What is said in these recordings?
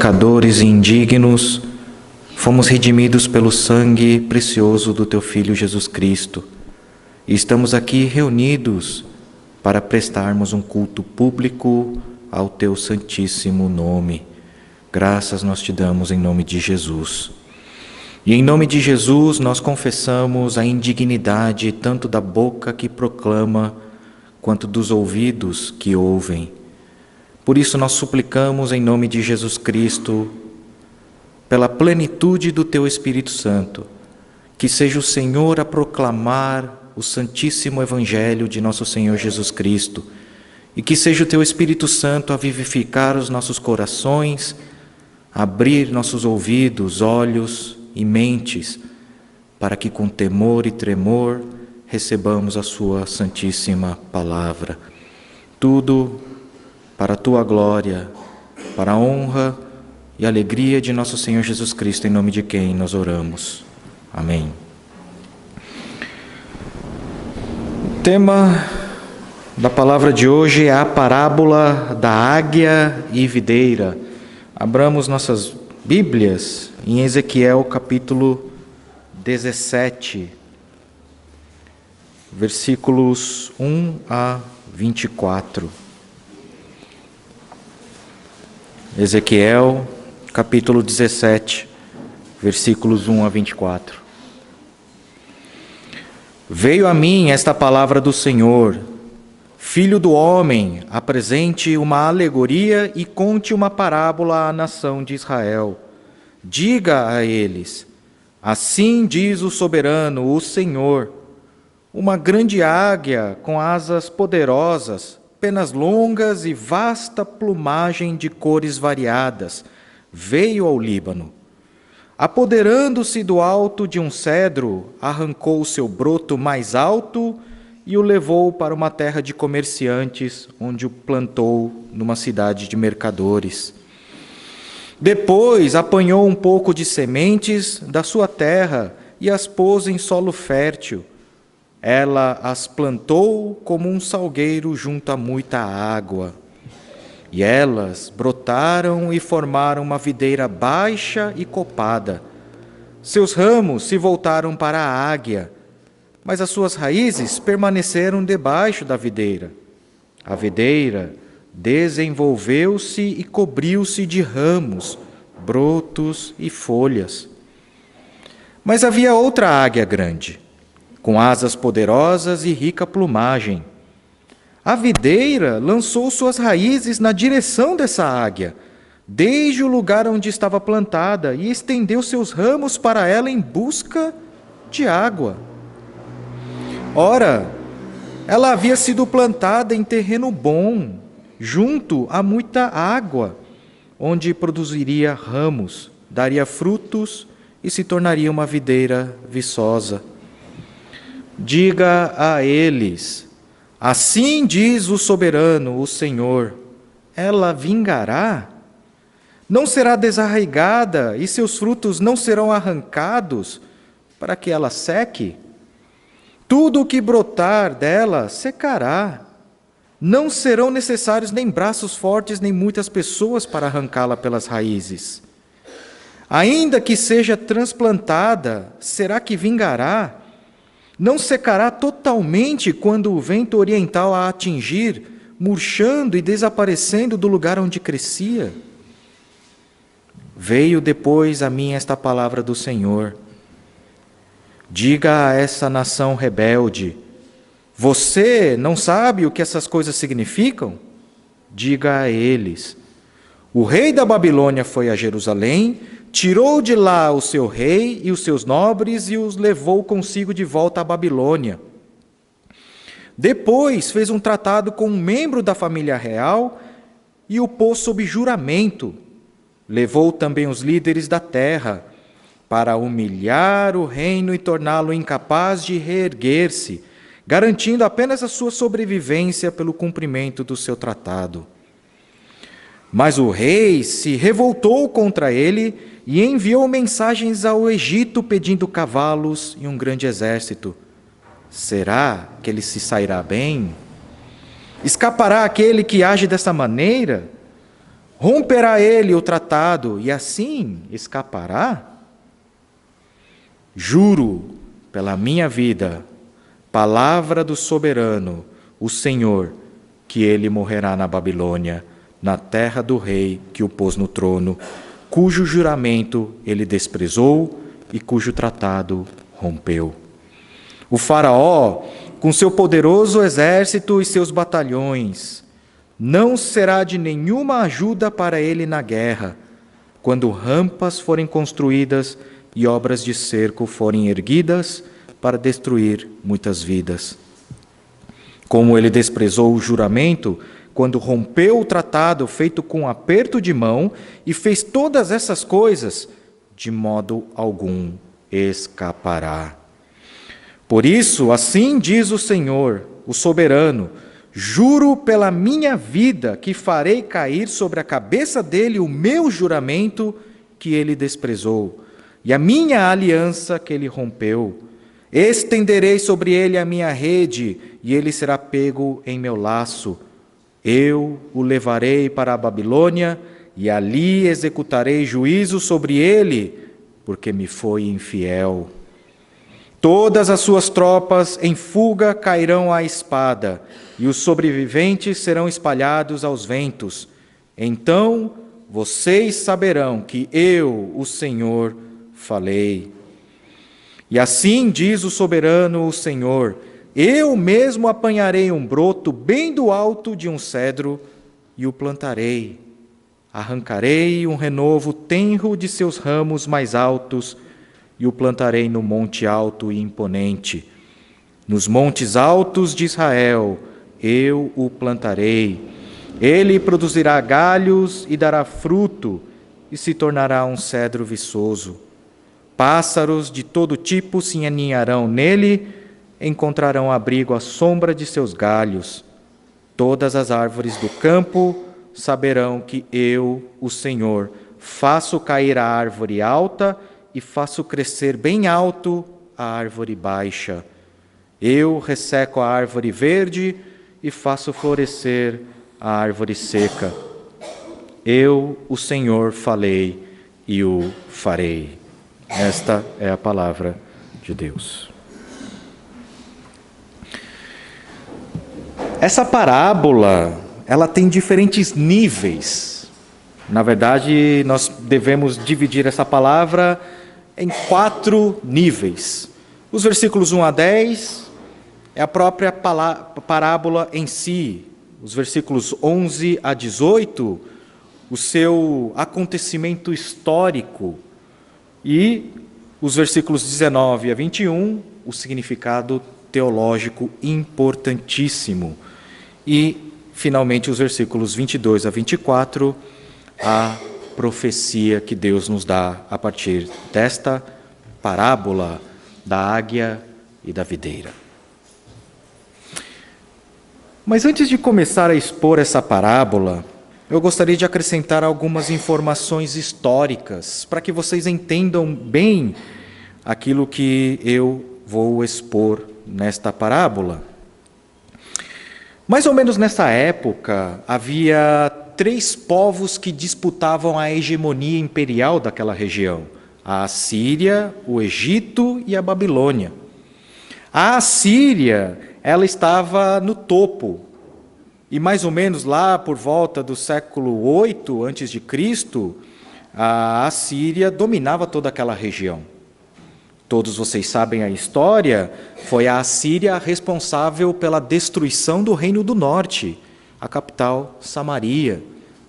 pecadores e indignos, fomos redimidos pelo sangue precioso do Teu Filho Jesus Cristo. E estamos aqui reunidos para prestarmos um culto público ao Teu santíssimo nome. Graças nós te damos em nome de Jesus. E em nome de Jesus nós confessamos a indignidade tanto da boca que proclama, quanto dos ouvidos que ouvem. Por isso nós suplicamos em nome de Jesus Cristo, pela plenitude do Teu Espírito Santo, que seja o Senhor a proclamar o santíssimo Evangelho de nosso Senhor Jesus Cristo, e que seja o Teu Espírito Santo a vivificar os nossos corações, abrir nossos ouvidos, olhos e mentes, para que com temor e tremor recebamos a Sua santíssima palavra. Tudo para a Tua glória, para a honra e alegria de nosso Senhor Jesus Cristo, em nome de quem nós oramos. Amém. O tema da palavra de hoje é a parábola da águia e videira. Abramos nossas Bíblias em Ezequiel capítulo 17, versículos 1 a 24. Ezequiel capítulo 17, versículos 1 a 24. Veio a mim esta palavra do Senhor: Filho do homem, apresente uma alegoria e conte uma parábola à nação de Israel. Diga a eles: assim diz o soberano, o Senhor: uma grande águia com asas poderosas, penas longas e vasta plumagem de cores variadas, veio ao Líbano. Apoderando-se do alto de um cedro, arrancou o seu broto mais alto e o levou para uma terra de comerciantes, onde o plantou numa cidade de mercadores. Depois apanhou um pouco de sementes da sua terra e as pôs em solo fértil. Ela as plantou como um salgueiro junto a muita água. E elas brotaram e formaram uma videira baixa e copada. Seus ramos se voltaram para a águia, mas as suas raízes permaneceram debaixo da videira. A videira desenvolveu-se e cobriu-se de ramos, brotos e folhas. Mas havia outra águia grande, com asas poderosas e rica plumagem. A videira lançou suas raízes na direção dessa águia, desde o lugar onde estava plantada, e estendeu seus ramos para ela em busca de água. Ora, ela havia sido plantada em terreno bom, junto a muita água, onde produziria ramos, daria frutos e se tornaria uma videira viçosa. Diga a eles: assim diz o soberano, o Senhor: ela vingará? Não será desarraigada e seus frutos não serão arrancados para que ela seque? Tudo o que brotar dela secará. Não serão necessários nem braços fortes, nem muitas pessoas para arrancá-la pelas raízes. Ainda que seja transplantada, será que vingará? Não secará totalmente quando o vento oriental a atingir, murchando e desaparecendo do lugar onde crescia? Veio depois a mim esta palavra do Senhor: diga a essa nação rebelde: você não sabe o que essas coisas significam? Diga a eles: o rei da Babilônia foi a Jerusalém, tirou de lá o seu rei e os seus nobres e os levou consigo de volta à Babilônia. Depois fez um tratado com um membro da família real e o pôs sob juramento. Levou também os líderes da terra para humilhar o reino e torná-lo incapaz de reerguer-se, garantindo apenas a sua sobrevivência pelo cumprimento do seu tratado. Mas o rei se revoltou contra ele e enviou mensagens ao Egito pedindo cavalos e um grande exército. Será que ele se sairá bem? Escapará aquele que age dessa maneira? Romperá ele o tratado e assim escapará? Juro pela minha vida, palavra do soberano, o Senhor, que ele morrerá na Babilônia, na terra do rei que o pôs no trono, cujo juramento ele desprezou e cujo tratado rompeu. O faraó, com seu poderoso exército e seus batalhões, não será de nenhuma ajuda para ele na guerra, quando rampas forem construídas e obras de cerco forem erguidas para destruir muitas vidas. Como ele desprezou o juramento, quando rompeu o tratado feito com aperto de mão e fez todas essas coisas, de modo algum escapará. Por isso, assim diz o Senhor, o soberano: juro pela minha vida que farei cair sobre a cabeça dele o meu juramento que ele desprezou, e a minha aliança que ele rompeu. Estenderei sobre ele a minha rede, e ele será pego em meu laço. Eu o levarei para a Babilônia, e ali executarei juízo sobre ele, porque me foi infiel. Todas as suas tropas em fuga cairão à espada, e os sobreviventes serão espalhados aos ventos. Então vocês saberão que eu, o Senhor, falei. E assim diz o soberano, o Senhor: eu mesmo apanharei um broto bem do alto de um cedro e o plantarei. Arrancarei um renovo tenro de seus ramos mais altos e o plantarei no monte alto e imponente. Nos montes altos de Israel eu o plantarei. Ele produzirá galhos e dará fruto e se tornará um cedro viçoso. Pássaros de todo tipo se aninharão nele, encontrarão abrigo à sombra de seus galhos. Todas as árvores do campo saberão que eu, o Senhor, faço cair a árvore alta e faço crescer bem alto a árvore baixa. Eu resseco a árvore verde e faço florescer a árvore seca. Eu, o Senhor, falei e o farei. Esta é a palavra de Deus. Essa parábola, ela tem diferentes níveis. Na verdade, nós devemos dividir essa palavra em 4 níveis. Os versículos 1 a 10 é a própria parábola em si. Os versículos 11 a 18, o seu acontecimento histórico. E os versículos 19 a 21, o significado teológico importantíssimo. E, finalmente, os versículos 22 a 24, a profecia que Deus nos dá a partir desta parábola da águia e da videira. Mas antes de começar a expor essa parábola, eu gostaria de acrescentar algumas informações históricas para que vocês entendam bem aquilo que eu vou expor nesta parábola. Mais ou menos nessa época, havia 3 povos que disputavam a hegemonia imperial daquela região: a Assíria, o Egito e a Babilônia. A Assíria, ela estava no topo, e mais ou menos lá por volta do século 8 a.C., a Assíria dominava toda aquela região. Todos vocês sabem a história, foi a Assíria responsável pela destruição do Reino do Norte, a capital Samaria,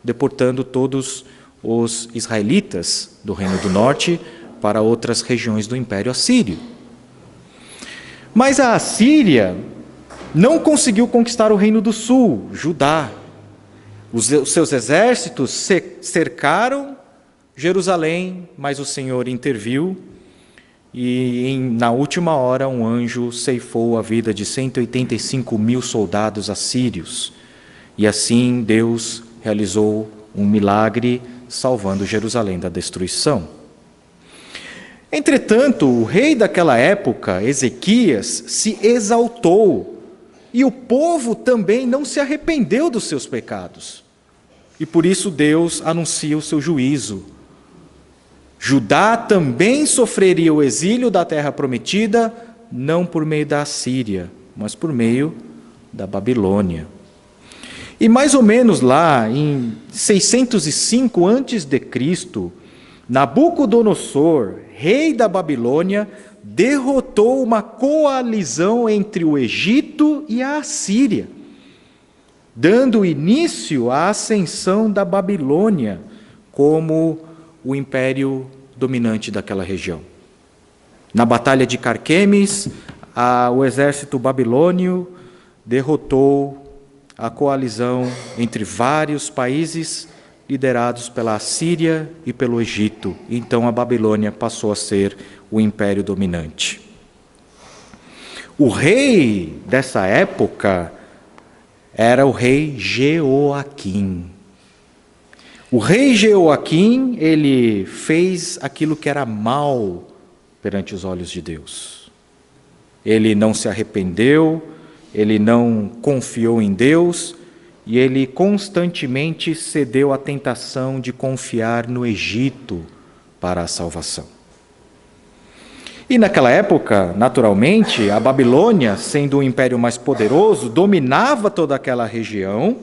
deportando todos os israelitas do Reino do Norte para outras regiões do Império Assírio. Mas a Assíria não conseguiu conquistar o Reino do Sul, Judá. Os seus exércitos cercaram Jerusalém, mas o Senhor interviu e, na última hora, um anjo ceifou a vida de 185.000 soldados assírios. E assim Deus realizou um milagre, salvando Jerusalém da destruição. Entretanto, o rei daquela época, Ezequias, se exaltou, e o povo também não se arrependeu dos seus pecados. e por isso Deus anuncia o seu juízo. Judá também sofreria o exílio da terra prometida, não por meio da Assíria, mas por meio da Babilônia. E mais ou menos lá em 605 a.C., Nabucodonosor, rei da Babilônia, derrotou uma coalizão entre o Egito e a Assíria, dando início à ascensão da Babilônia como o império dominante daquela região. Na Batalha de Carquemes, o exército babilônio derrotou a coalizão entre vários países liderados pela Assíria e pelo Egito. Então a Babilônia passou a ser o império dominante. O rei dessa época era o rei Jeoaquim. O rei Jeoaquim, ele fez aquilo que era mal perante os olhos de Deus. Ele não se arrependeu, ele não confiou em Deus, e ele constantemente cedeu à tentação de confiar no Egito para a salvação. E naquela época, naturalmente, a Babilônia, sendo o império mais poderoso, dominava toda aquela região,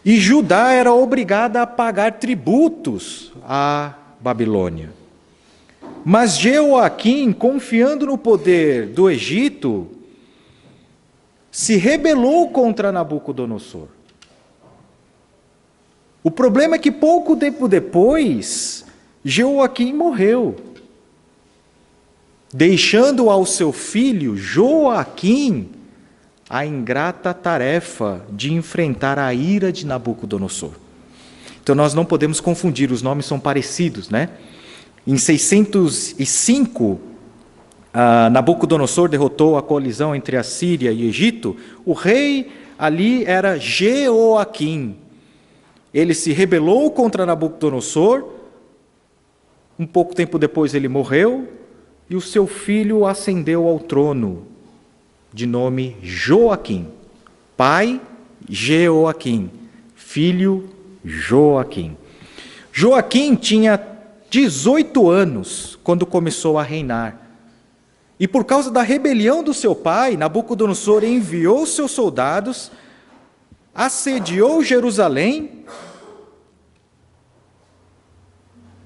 e Judá era obrigada a pagar tributos à Babilônia. Mas Jeoaquim, confiando no poder do Egito, se rebelou contra Nabucodonosor. O problema é que pouco tempo depois, Jeoaquim morreu, deixando ao seu filho Joaquim a ingrata tarefa de enfrentar a ira de Nabucodonosor. Então nós não podemos confundir, os nomes são parecidos, né? Em 605, Nabucodonosor derrotou a coalizão entre a Síria e o Egito. O rei ali era Jeoaquim. Ele se rebelou contra Nabucodonosor. Um pouco tempo depois ele morreu e o seu filho ascendeu ao trono, de nome Joaquim. Pai, Jeoaquim. Filho, Joaquim. Joaquim tinha 18 anos quando começou a reinar. E por causa da rebelião do seu pai, Nabucodonosor enviou seus soldados, assediou Jerusalém,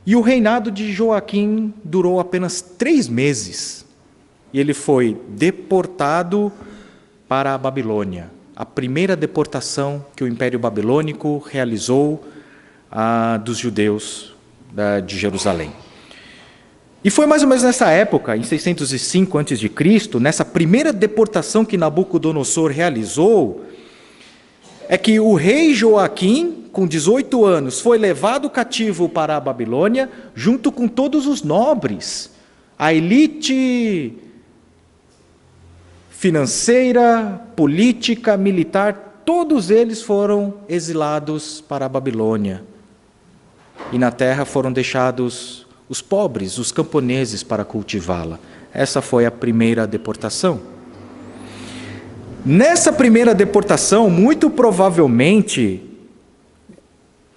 e o reinado de Joaquim durou apenas 3 meses. E ele foi deportado para a Babilônia, a primeira deportação que o Império Babilônico realizou dos judeus de Jerusalém. E foi mais ou menos nessa época, em 605 a.C., nessa primeira deportação que Nabucodonosor realizou, é que o rei Joaquim, com 18 anos, foi levado cativo para a Babilônia, junto com todos os nobres, a elite financeira, política, militar, todos eles foram exilados para a Babilônia. E na terra foram deixados os pobres, os camponeses, para cultivá-la. Essa foi a primeira deportação. Nessa primeira deportação, muito provavelmente,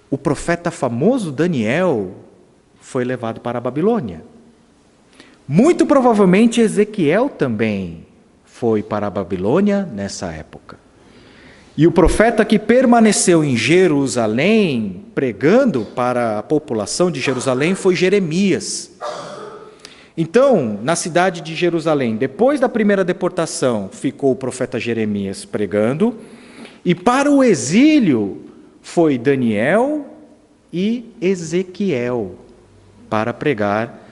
o profeta famoso Daniel foi levado para a Babilônia. Muito provavelmente Ezequiel também foi para a Babilônia nessa época. E o profeta que permaneceu em Jerusalém, pregando para a população de Jerusalém, foi Jeremias. Então, na cidade de Jerusalém, depois da primeira deportação, ficou o profeta Jeremias pregando, e para o exílio foi Daniel e Ezequiel para pregar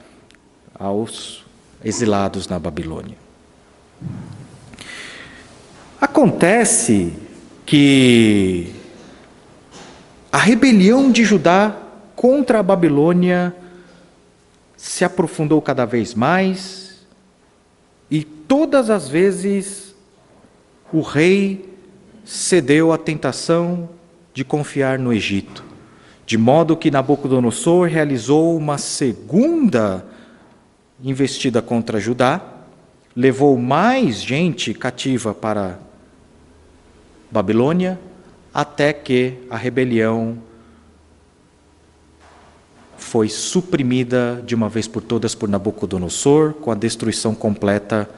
aos exilados na Babilônia. Acontece que a rebelião de Judá contra a Babilônia se aprofundou cada vez mais, e todas as vezes o rei cedeu à tentação de confiar no Egito, de modo que Nabucodonosor realizou uma segunda investida contra Judá, levou mais gente cativa para Babilônia, até que a rebelião foi suprimida de uma vez por todas por Nabucodonosor, com a destruição completa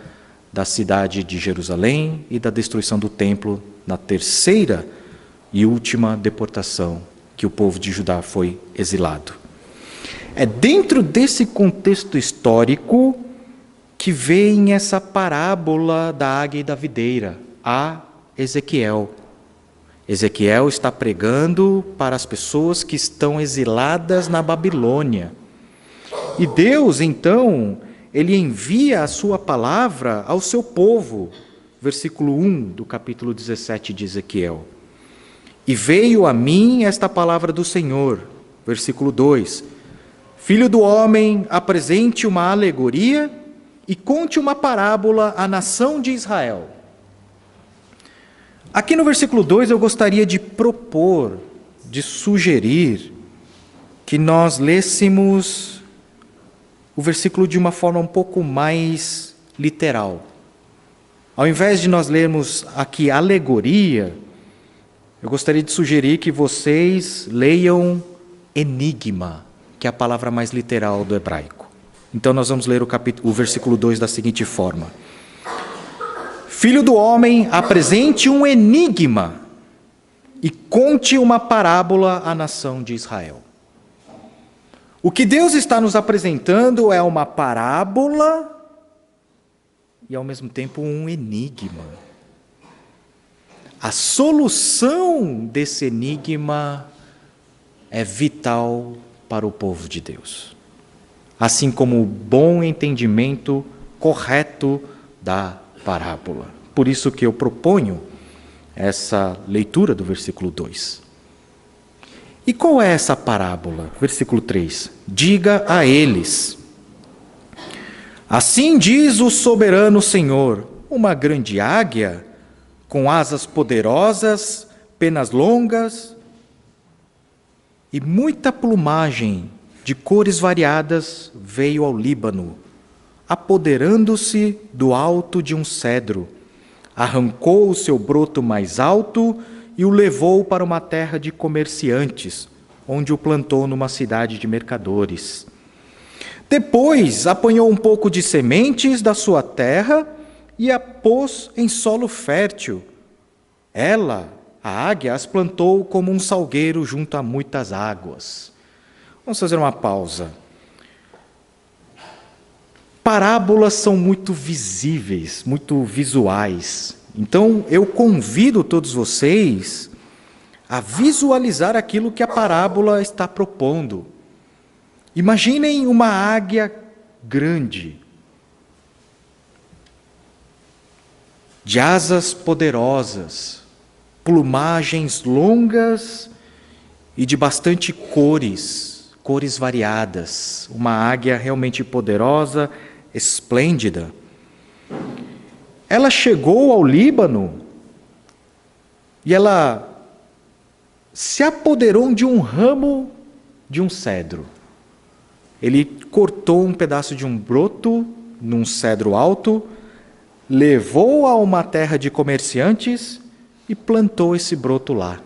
da cidade de Jerusalém e da destruição do templo na terceira e última deportação que o povo de Judá foi exilado. É dentro desse contexto histórico que vem essa parábola da águia e da videira, a Ezequiel. Ezequiel está pregando para as pessoas que estão exiladas na Babilônia. E Deus, então, ele envia a sua palavra ao seu povo. Versículo 1 do capítulo 17 de Ezequiel. E veio a mim esta palavra do Senhor. Versículo 2. Filho do homem, apresente uma alegoria e conte uma parábola à nação de Israel. Aqui no versículo 2 eu gostaria de propor, de sugerir, que nós lêssemos o versículo de uma forma um pouco mais literal. Ao invés de nós lermos aqui alegoria, eu gostaria de sugerir que vocês leiam enigma, que é a palavra mais literal do hebraico. Então nós vamos ler o versículo 2 da seguinte forma. Filho do homem, apresente um enigma e conte uma parábola à nação de Israel. O que Deus está nos apresentando é uma parábola e, ao mesmo tempo, um enigma. A solução desse enigma é vital para o povo de Deus, assim como o bom entendimento correto da parábola. Por isso que eu proponho essa leitura do versículo 2. E qual é essa parábola? Versículo 3. Diga a eles: assim diz o soberano Senhor, uma grande águia, com asas poderosas, penas longas e muita plumagem de cores variadas, veio ao Líbano, apoderando-se do alto de um cedro, arrancou o seu broto mais alto e o levou para uma terra de comerciantes, onde o plantou numa cidade de mercadores. Depois apanhou um pouco de sementes da sua terra e a pôs em solo fértil. Ela, a águia, as plantou como um salgueiro junto a muitas águas. Vamos fazer uma pausa. Parábolas são muito visíveis, muito visuais. Então, eu convido todos vocês a visualizar aquilo que a parábola está propondo. Imaginem uma águia grande, de asas poderosas, plumagens longas e de bastante cores variadas. Uma águia realmente poderosa, esplêndida. Ela chegou ao Líbano e ela se apoderou de um ramo de um cedro. Ele cortou um pedaço de um broto num cedro alto, levou a uma terra de comerciantes e plantou esse broto lá.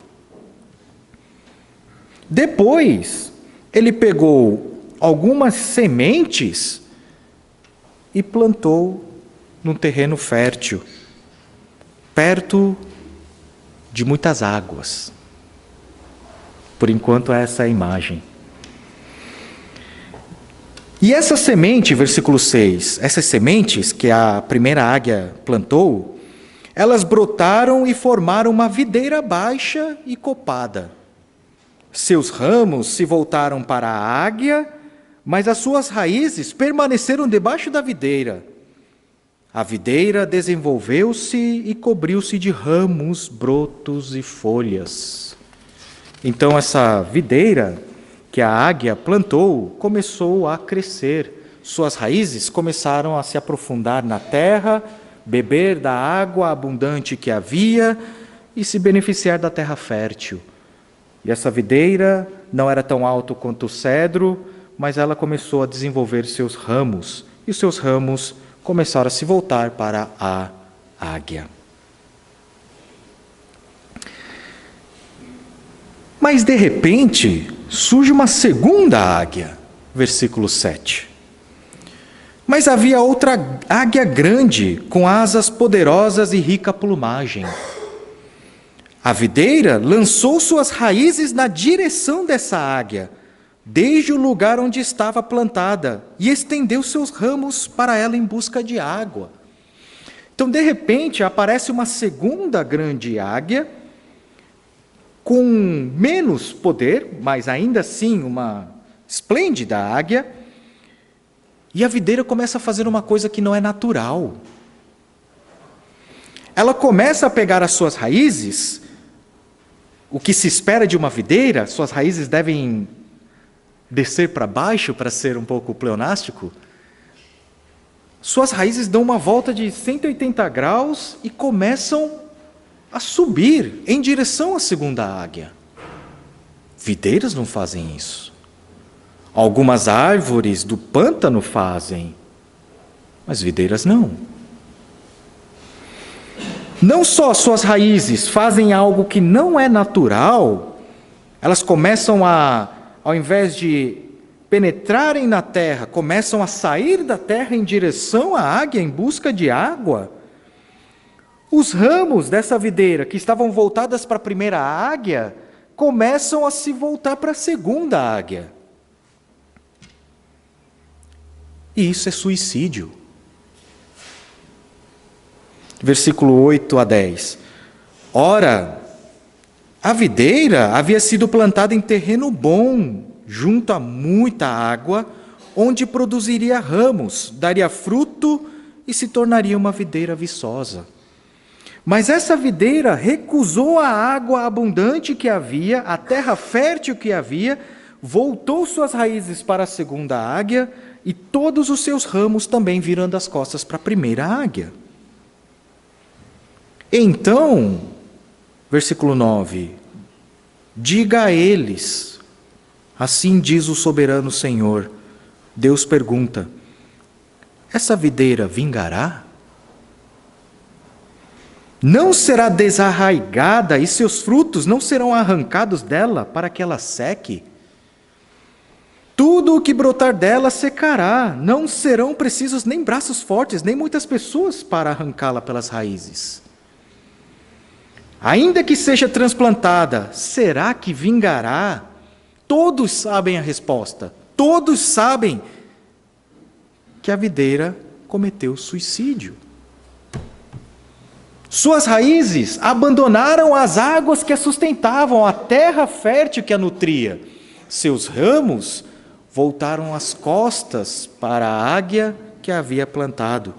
Depois, ele pegou algumas sementes e plantou num terreno fértil, perto de muitas águas. Por enquanto, essa é a imagem. E essa semente, versículo 6, essas sementes que a primeira águia plantou, elas brotaram e formaram uma videira baixa e copada. Seus ramos se voltaram para a águia, mas as suas raízes permaneceram debaixo da videira. A videira desenvolveu-se e cobriu-se de ramos, brotos e folhas. Então essa videira que a águia plantou começou a crescer. Suas raízes começaram a se aprofundar na terra, beber da água abundante que havia e se beneficiar da terra fértil. E essa videira não era tão alta quanto o cedro, mas ela começou a desenvolver seus ramos, e os seus ramos começaram a se voltar para a águia. Mas de repente, surge uma segunda águia, versículo 7. Mas havia outra águia grande, com asas poderosas e rica plumagem. A videira lançou suas raízes na direção dessa águia, desde o lugar onde estava plantada, e estendeu seus ramos para ela em busca de água. Então, de repente, aparece uma segunda grande águia, com menos poder, mas ainda assim uma esplêndida águia, e a videira começa a fazer uma coisa que não é natural. Ela começa a pegar as suas raízes, o que se espera de uma videira, suas raízes devem descer para baixo, para ser um pouco pleonástico. Suas raízes dão uma volta de 180 graus e começam a subir em direção à segunda águia. Videiras não fazem isso. Algumas árvores do pântano fazem, mas videiras não. Não só suas raízes fazem algo que não é natural, elas começam ao invés de penetrarem na terra, começam a sair da terra em direção à águia em busca de água. Os ramos dessa videira, que estavam voltadas para a primeira águia, começam a se voltar para a segunda águia. E isso é suicídio. Versículo 8 a 10. Ora, a videira havia sido plantada em terreno bom, junto a muita água, onde produziria ramos, daria fruto e se tornaria uma videira viçosa. Mas essa videira recusou a água abundante que havia, a terra fértil que havia, voltou suas raízes para a segunda águia, e todos os seus ramos também virando as costas para a primeira águia. Então, versículo 9, diga a eles, assim diz o soberano Senhor. Deus pergunta, essa videira vingará? Não será desarraigada e seus frutos não serão arrancados dela para que ela seque? Tudo o que brotar dela secará, não serão precisos nem braços fortes, nem muitas pessoas para arrancá-la pelas raízes. Ainda que seja transplantada, será que vingará? Todos sabem a resposta, todos sabem que a videira cometeu suicídio. Suas raízes abandonaram as águas que a sustentavam, a terra fértil que a nutria. Seus ramos voltaram as costas para a águia que a havia plantado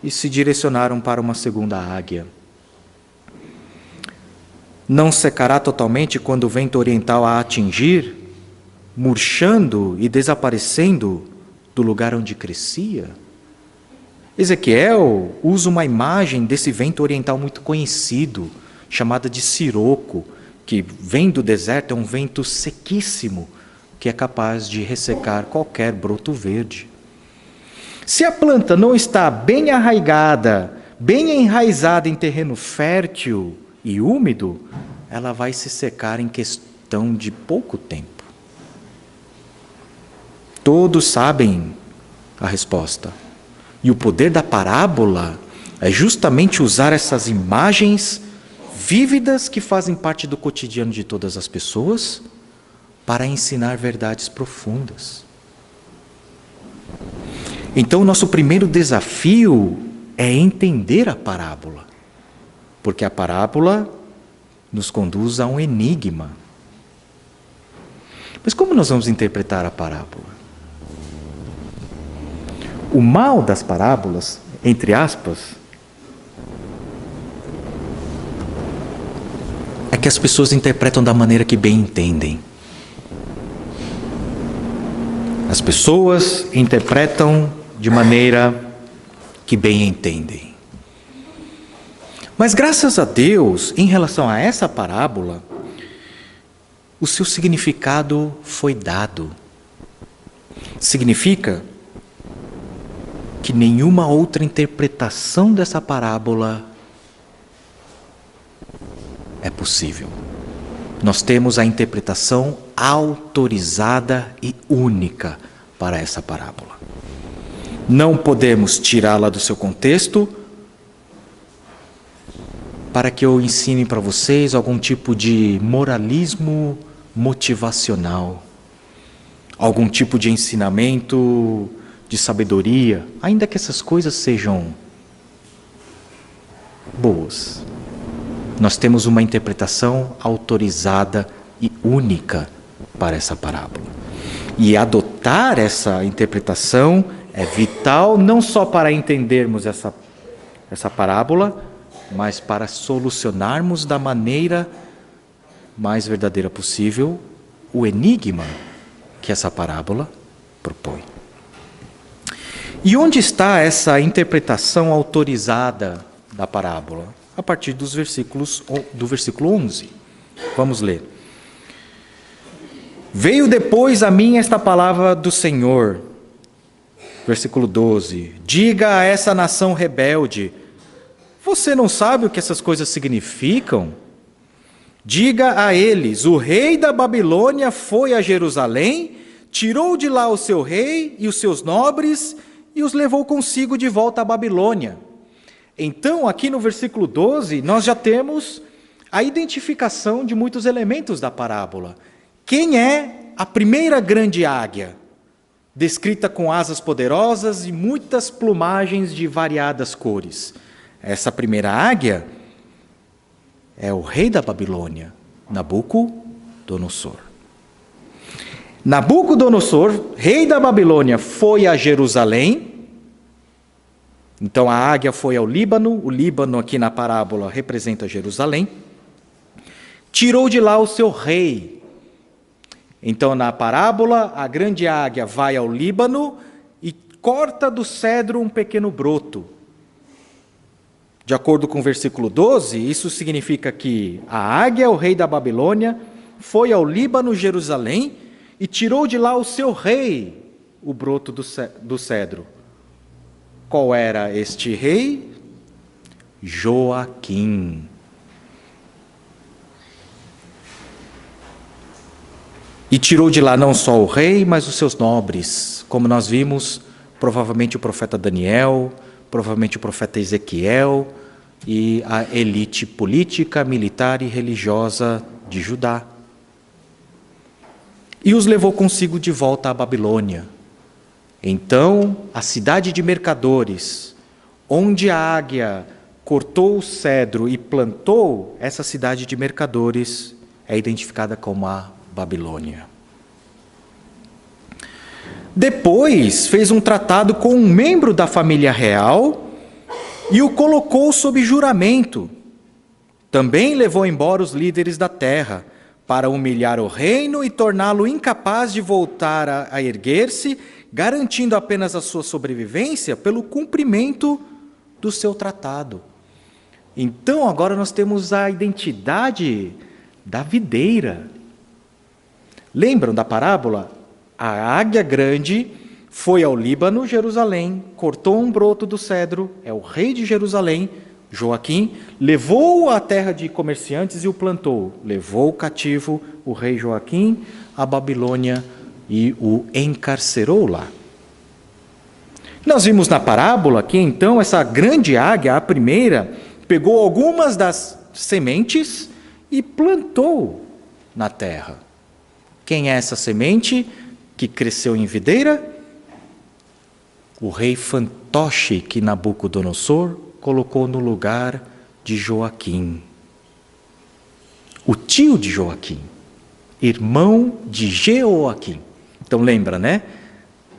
e se direcionaram para uma segunda águia. Não secará totalmente quando o vento oriental a atingir, murchando e desaparecendo do lugar onde crescia? Ezequiel usa uma imagem desse vento oriental muito conhecido, chamada de siroco, que vem do deserto, é um vento sequíssimo, que é capaz de ressecar qualquer broto verde. Se a planta não está bem arraigada, bem enraizada em terreno fértil e úmido, ela vai se secar em questão de pouco tempo. Todos sabem a resposta. E o poder da parábola é justamente usar essas imagens vívidas que fazem parte do cotidiano de todas as pessoas para ensinar verdades profundas. Então, o nosso primeiro desafio é entender a parábola, porque a parábola nos conduz a um enigma. Mas como nós vamos interpretar a parábola? O mal das parábolas, entre aspas, é que as pessoas interpretam da maneira que bem entendem. As pessoas interpretam de maneira que bem entendem. Mas graças a Deus, em relação a essa parábola, o seu significado foi dado. Significa que nenhuma outra interpretação dessa parábola é possível. nós temos a interpretação autorizada e única para essa parábola. Não podemos tirá-la do seu contexto para que eu ensine para vocês algum tipo de moralismo motivacional, algum tipo de ensinamento de sabedoria, ainda que essas coisas sejam boas. Nós temos uma interpretação autorizada e única para essa parábola. E adotar essa interpretação é vital não só para entendermos essa parábola, mas para solucionarmos da maneira mais verdadeira possível o enigma que essa parábola propõe. E onde está essa interpretação autorizada da parábola? A partir do versículo 11. Vamos ler. Veio depois a mim esta palavra do Senhor. Versículo 12. Diga a essa nação rebelde: você não sabe o que essas coisas significam? Diga a eles: o rei da Babilônia foi a Jerusalém, tirou de lá o seu rei e os seus nobres e os levou consigo de volta à Babilônia. Então, aqui no versículo 12, nós já temos a identificação de muitos elementos da parábola. Quem é a primeira grande águia, descrita com asas poderosas e muitas plumagens de variadas cores? Essa primeira águia é o rei da Babilônia, Nabucodonosor. Nabucodonosor, rei da Babilônia, foi a Jerusalém. Então a águia foi ao Líbano, o Líbano aqui na parábola representa Jerusalém. Tirou de lá o seu rei. Então na parábola a grande águia vai ao Líbano e corta do cedro um pequeno broto. De acordo com o versículo 12, isso significa que a águia, o rei da Babilônia, foi ao Líbano, Jerusalém, e tirou de lá o seu rei, o broto do cedro. Qual era este rei? Joaquim. E tirou de lá não só o rei, mas os seus nobres. Como nós vimos, provavelmente o profeta Daniel, provavelmente o profeta Ezequiel e a elite política, militar e religiosa de Judá. E os levou consigo de volta à Babilônia. Então, a cidade de mercadores, onde a águia cortou o cedro e plantou, essa cidade de mercadores é identificada como a Babilônia. Depois, fez um tratado com um membro da família real e o colocou sob juramento. Também levou embora os líderes da terra, para humilhar o reino e torná-lo incapaz de voltar a erguer-se, garantindo apenas a sua sobrevivência pelo cumprimento do seu tratado. Então, agora nós temos a identidade da videira. Lembram da parábola? A águia grande foi ao Líbano, Jerusalém, cortou um broto do cedro, é o rei de Jerusalém, Joaquim, levou a terra de comerciantes e o plantou. Levou cativo o rei Joaquim à Babilônia e o encarcerou lá. Nós vimos na parábola que então essa grande águia, a primeira, pegou algumas das sementes e plantou na terra. Quem é essa semente que cresceu em videira? O rei fantoche que Nabucodonosor colocou no lugar de Joaquim. O tio de Joaquim, irmão de Jeoaquim. Então lembra, né?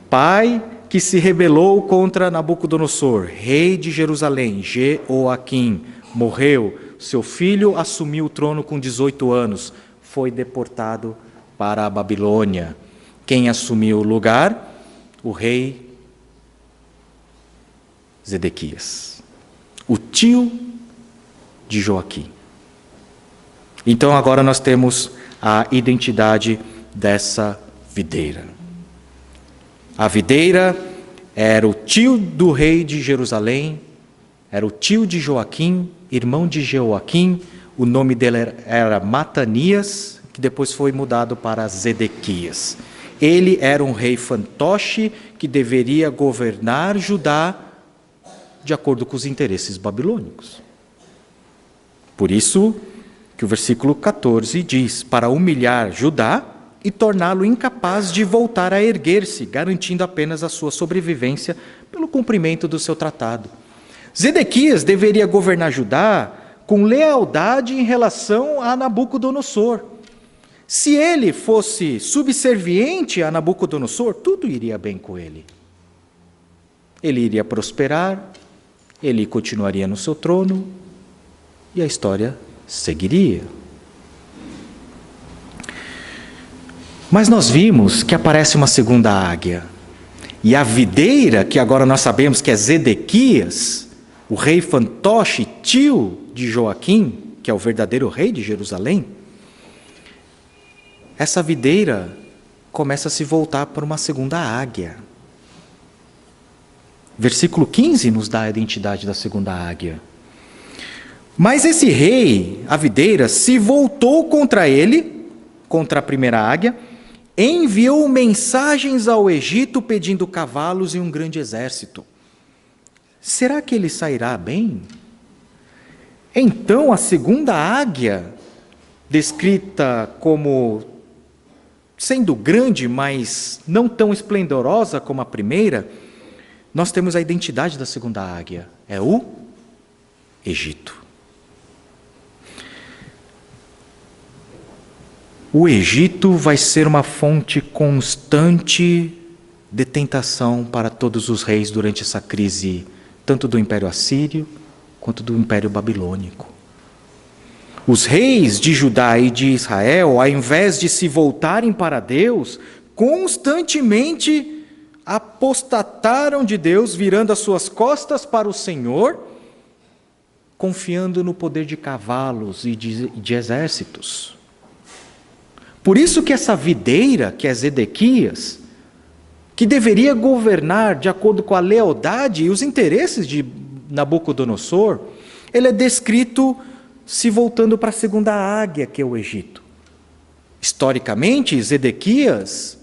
Pai que se rebelou contra Nabucodonosor, rei de Jerusalém, Jeoaquim, morreu. Seu filho assumiu o trono com 18 anos, foi deportado para a Babilônia. Quem assumiu o lugar? O rei Zedequias, o tio de Joaquim. Então agora nós temos a identidade dessa videira. A videira era o tio do rei de Jerusalém, era o tio de Joaquim, irmão de Jeoaquim, O nome dele era Matanias, que depois foi mudado para Zedequias. Ele era um rei fantoche que deveria governar Judá de acordo com os interesses babilônicos. Por isso que o versículo 14 diz: para humilhar Judá e torná-lo incapaz de voltar a erguer-se, garantindo apenas a sua sobrevivência pelo cumprimento do seu tratado. Zedequias deveria governar Judá com lealdade em relação a Nabucodonosor. Se ele fosse subserviente a Nabucodonosor, tudo iria bem com ele. Ele iria prosperar, ele continuaria no seu trono e a história seguiria. Mas nós vimos que aparece uma segunda águia. E a videira, que agora nós sabemos que é Zedequias, o rei fantoche, tio de Joaquim, que é o verdadeiro rei de Jerusalém, essa videira começa a se voltar para uma segunda águia. Versículo 15 nos dá a identidade da segunda águia. Mas esse rei, a videira, se voltou contra ele, contra a primeira águia, enviou mensagens ao Egito pedindo cavalos e um grande exército. Será que ele sairá bem? Então a segunda águia, descrita como sendo grande, mas não tão esplendorosa como a primeira, nós temos a identidade da segunda águia, é o Egito. O Egito vai ser uma fonte constante de tentação para todos os reis durante essa crise, tanto do Império Assírio quanto do Império Babilônico. Os reis de Judá e de Israel, ao invés de se voltarem para Deus, constantemente apostataram de Deus, virando as suas costas para o Senhor, confiando no poder de cavalos e de exércitos. Por isso que essa videira, que é Zedequias, que deveria governar de acordo com a lealdade e os interesses de Nabucodonosor, ele é descrito se voltando para a segunda águia, que é o Egito. Historicamente, Zedequias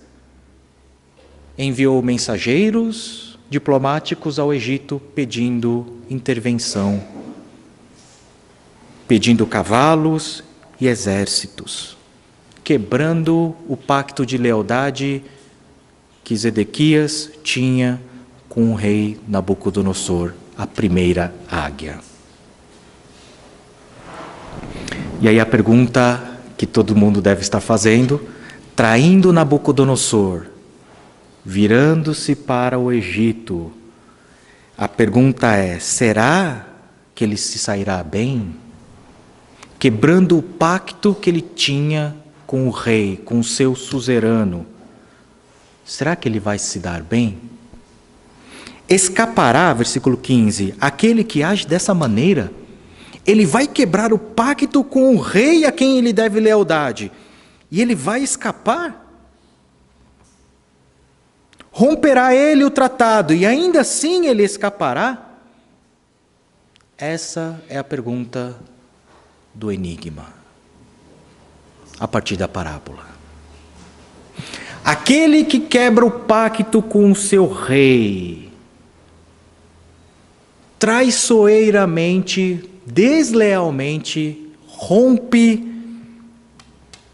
enviou mensageiros diplomáticos ao Egito pedindo intervenção, pedindo cavalos e exércitos, quebrando o pacto de lealdade que Zedequias tinha com o rei Nabucodonosor, a primeira águia. E aí a pergunta que todo mundo deve estar fazendo, traindo Nabucodonosor, virando-se para o Egito, a pergunta é: será que ele se sairá bem? Quebrando o pacto que ele tinha com o rei, com o seu suzerano, será que ele vai se dar bem? Escapará, versículo 15, aquele que age dessa maneira, ele vai quebrar o pacto com o rei a quem ele deve lealdade, e ele vai escapar? Romperá ele o tratado, e ainda assim ele escapará? Essa é a pergunta do enigma, a partir da parábola. Aquele que quebra o pacto com o seu rei, traiçoeiramente, deslealmente, rompe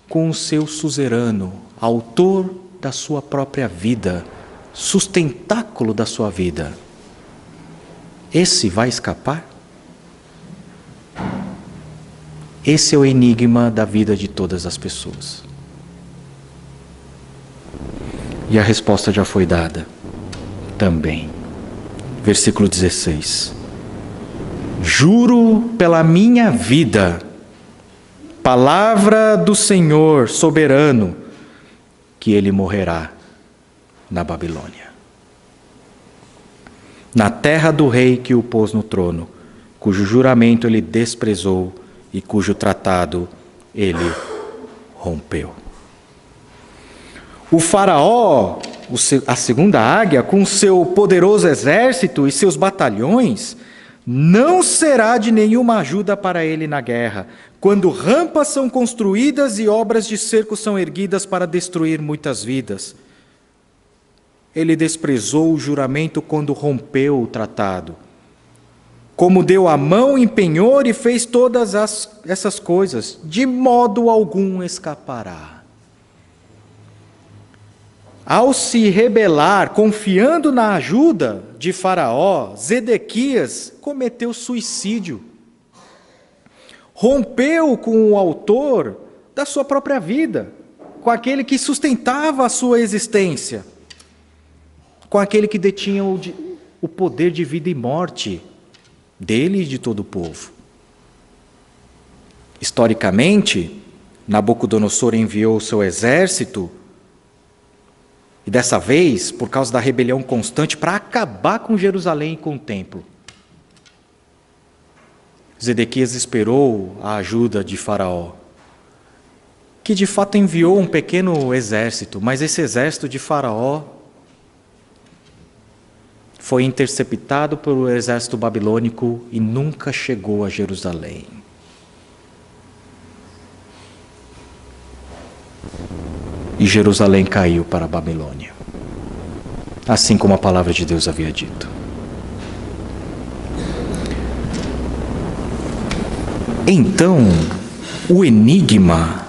com o seu suzerano, autor da sua própria vida, sustentáculo da sua vida. Esse vai escapar? Esse é o enigma da vida de todas as pessoas. E a resposta já foi dada também. Versículo 16. Juro pela minha vida, palavra do Senhor soberano, que ele morrerá na Babilônia, na terra do rei que o pôs no trono, cujo juramento ele desprezou e cujo tratado ele rompeu. O faraó, a segunda águia, com seu poderoso exército e seus batalhões, não será de nenhuma ajuda para ele na guerra, quando rampas são construídas e obras de cerco são erguidas para destruir muitas vidas. Ele desprezou o juramento quando rompeu o tratado. Como deu a mão em penhor e fez todas essas coisas, de modo algum escapará. Ao se rebelar, confiando na ajuda de Faraó, Zedequias cometeu suicídio. Rompeu com o autor da sua própria vida, com aquele que sustentava a sua existência, com aquele que detinha o poder de vida e morte dele e de todo o povo. Historicamente, Nabucodonosor enviou seu exército, e dessa vez, por causa da rebelião constante, para acabar com Jerusalém e com o templo. Zedequias esperou a ajuda de Faraó, que de fato enviou um pequeno exército, mas esse exército de Faraó foi interceptado pelo exército babilônico e nunca chegou a Jerusalém. E Jerusalém caiu para a Babilônia, assim como a palavra de Deus havia dito. Então, o enigma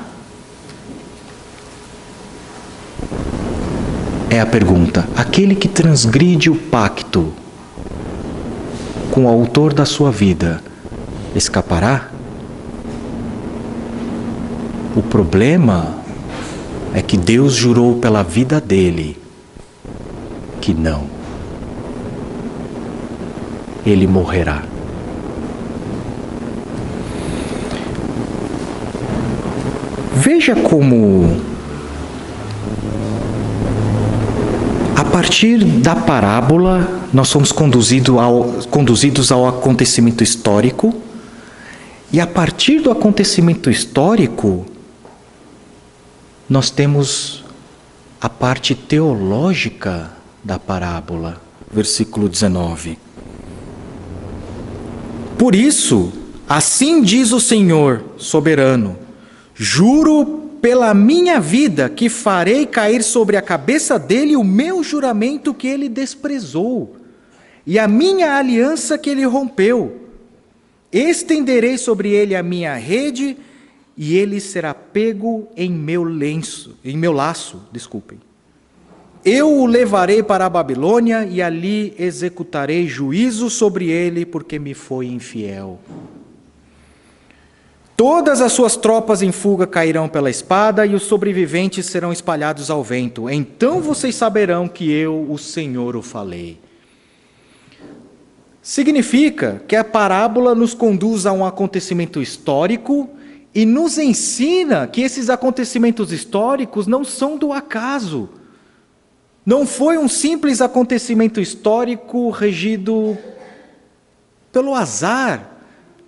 é a pergunta: aquele que transgride o pacto com o autor da sua vida, escapará? O problema é que Deus jurou pela vida dele que não. Ele morrerá. Veja como, a partir da parábola, nós somos conduzidos ao acontecimento histórico, e a partir do acontecimento histórico, nós temos a parte teológica da parábola, versículo 19. Por isso, assim diz o Senhor soberano: juro pela minha vida que farei cair sobre a cabeça dele o meu juramento que ele desprezou, e a minha aliança que ele rompeu. Estenderei sobre ele a minha rede, e ele será pego em meu laço. Eu o levarei para a Babilônia, e ali executarei juízo sobre ele, porque me foi infiel. Todas as suas tropas em fuga cairão pela espada, e os sobreviventes serão espalhados ao vento. Então vocês saberão que eu, o Senhor, o falei. Significa que a parábola nos conduz a um acontecimento histórico e nos ensina que esses acontecimentos históricos não são do acaso. Não foi um simples acontecimento histórico regido pelo azar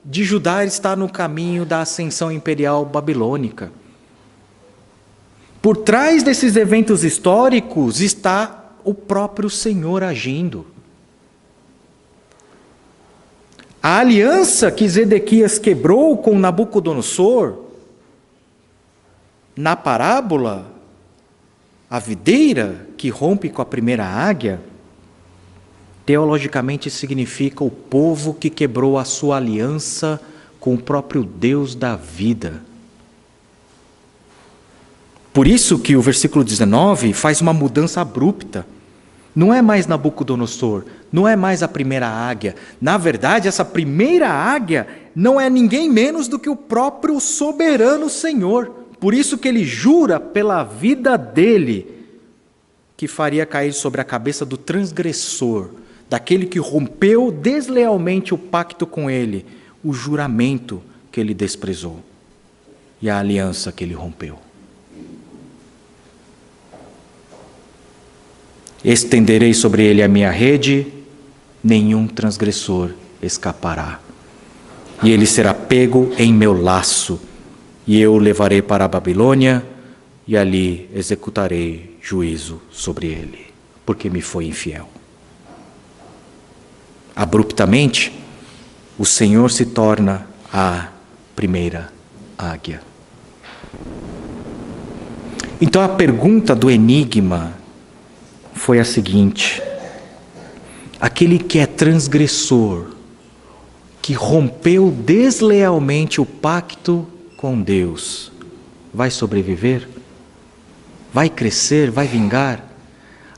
de Judá estar no caminho da ascensão imperial babilônica. Por trás desses eventos históricos está o próprio Senhor agindo. A aliança que Zedequias quebrou com Nabucodonosor, na parábola, a videira que rompe com a primeira águia, teologicamente significa o povo que quebrou a sua aliança com o próprio Deus da vida. Por isso que o versículo 19 faz uma mudança abrupta. Não é mais Nabucodonosor, não é mais a primeira águia. Na verdade, essa primeira águia não é ninguém menos do que o próprio soberano Senhor. Por isso que ele jura pela vida dele que faria cair sobre a cabeça do transgressor, daquele que rompeu deslealmente o pacto com ele, o juramento que ele desprezou e a aliança que ele rompeu. Estenderei sobre ele a minha rede, nenhum transgressor escapará. E ele será pego em meu laço, e eu o levarei para a Babilônia, e ali executarei juízo sobre ele, porque me foi infiel. Abruptamente, o Senhor se torna a primeira águia. Então a pergunta do enigma foi a seguinte: aquele que é transgressor, que rompeu deslealmente o pacto com Deus, vai sobreviver? Vai crescer? Vai vingar?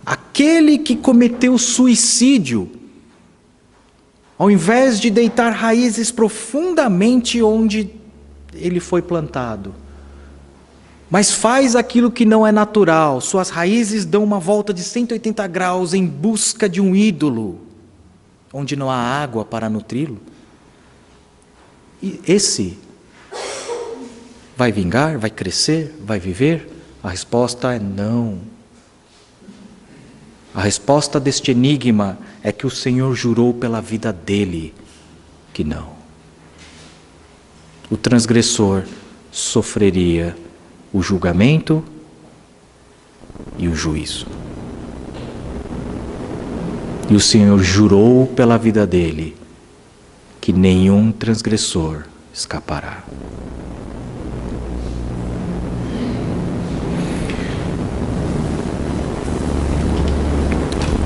Aquele que cometeu suicídio, ao invés de deitar raízes profundamente onde ele foi plantado, mas faz aquilo que não é natural, suas raízes dão uma volta de 180 graus em busca de um ídolo, onde não há água para nutri-lo. E esse vai vingar, vai crescer, vai viver? A resposta é não. A resposta deste enigma é que o Senhor jurou pela vida dele que não. O transgressor sofreria o julgamento e o juízo. E o Senhor jurou pela vida dele que nenhum transgressor escapará.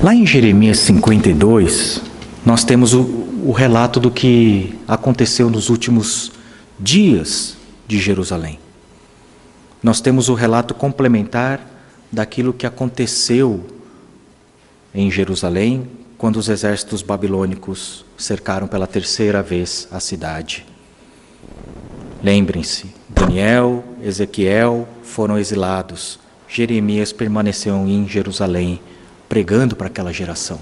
Lá em Jeremias 52, nós temos o relato do que aconteceu nos últimos dias de Jerusalém. Nós temos o relato complementar daquilo que aconteceu em Jerusalém quando os exércitos babilônicos cercaram pela terceira vez a cidade. Lembrem-se, Daniel, Ezequiel foram exilados. Jeremias permaneceu em Jerusalém, pregando para aquela geração.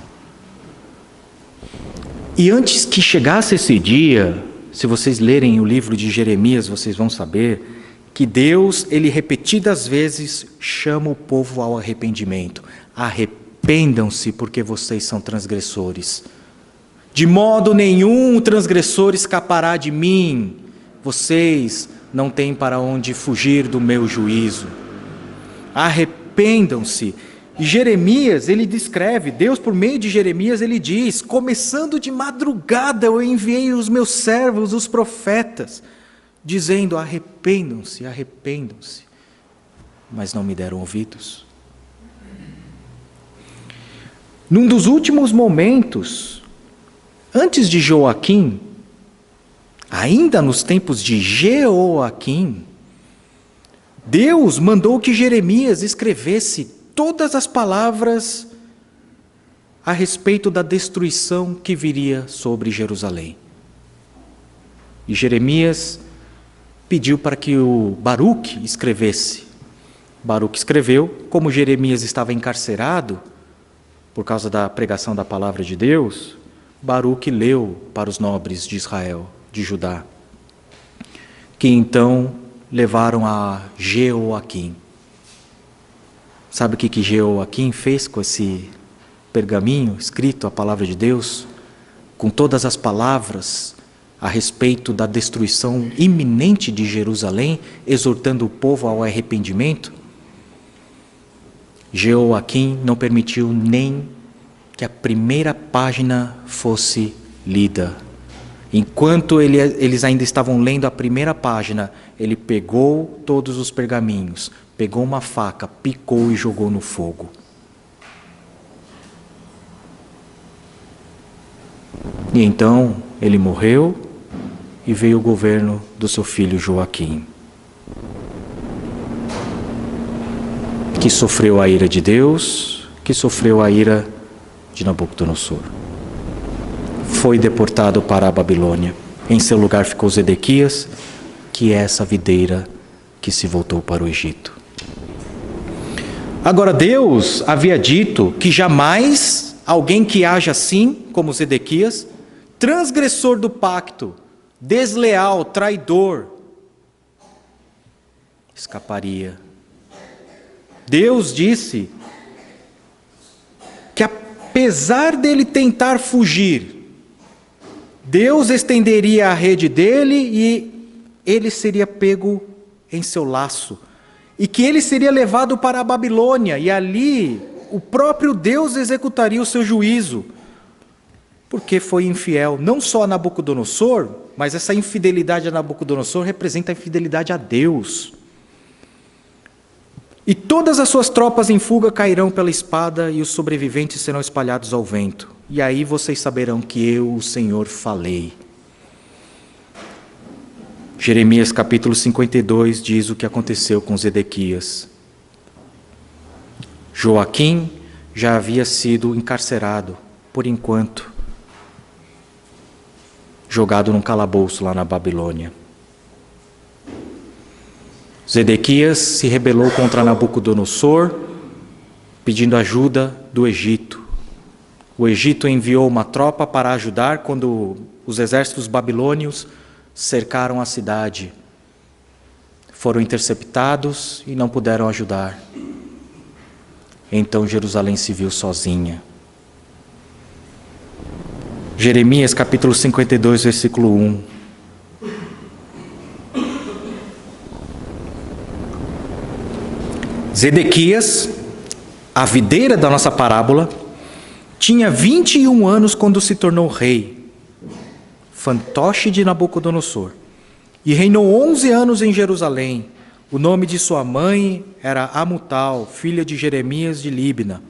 E antes que chegasse esse dia, se vocês lerem o livro de Jeremias, vocês vão saber que Deus, ele repetidas vezes chama o povo ao arrependimento. Arrependam-se porque vocês são transgressores. De modo nenhum o transgressor escapará de mim. Vocês não têm para onde fugir do meu juízo. Arrependam-se. E Jeremias, ele descreve, Deus por meio de Jeremias, ele diz: começando de madrugada eu enviei os meus servos, os profetas, dizendo: arrependam-se, arrependam-se. Mas não me deram ouvidos. Num dos últimos momentos, antes de Joaquim, ainda nos tempos de Jeoaquim, Deus mandou que Jeremias escrevesse todas as palavras a respeito da destruição que viria sobre Jerusalém. E Jeremias pediu para que o Baruque escrevesse. Baruque escreveu. Como Jeremias estava encarcerado por causa da pregação da palavra de Deus, Baruque leu para os nobres de Israel, de Judá, que então levaram a Jeoaquim. Sabe o que Jeoaquim fez com esse pergaminho escrito, a palavra de Deus, com todas as palavras a respeito da destruição iminente de Jerusalém, exortando o povo ao arrependimento? Jeoaquim não permitiu nem que a primeira página fosse lida. Enquanto eles ainda estavam lendo a primeira página, ele pegou todos os pergaminhos, pegou uma faca, picou e jogou no fogo. E então ele morreu e veio o governo do seu filho Joaquim, que sofreu a ira de Deus, que sofreu a ira de Nabucodonosor. Foi deportado para a Babilônia. Em seu lugar ficou Zedequias, que é essa videira que se voltou para o Egito. Agora, Deus havia dito que jamais alguém que age assim, como Zedequias, transgressor do pacto, desleal, traidor, escaparia. Deus disse que apesar dele tentar fugir, Deus estenderia a rede dele e ele seria pego em seu laço. E que ele seria levado para a Babilônia, e ali o próprio Deus executaria o seu juízo. porque foi infiel não só a Nabucodonosor, mas essa infidelidade a Nabucodonosor representa a infidelidade a Deus. E todas as suas tropas em fuga cairão pela espada, e os sobreviventes serão espalhados ao vento. E aí vocês saberão que eu, o Senhor, falei. Jeremias capítulo 52 diz o que aconteceu com Zedequias. Joaquim já havia sido encarcerado, por enquanto, jogado num calabouço lá na Babilônia. Zedequias se rebelou contra Nabucodonosor, pedindo ajuda do Egito. O Egito enviou uma tropa para ajudar quando os exércitos babilônios cercaram a cidade. Foram interceptados e não puderam ajudar. Então Jerusalém se viu sozinha. Jeremias capítulo 52, versículo 1. Zedequias, a videira da nossa parábola, tinha 21 anos quando se tornou rei, fantoche de Nabucodonosor, e reinou 11 anos em Jerusalém. O nome de sua mãe era Amutal, filha de Jeremias de Líbna.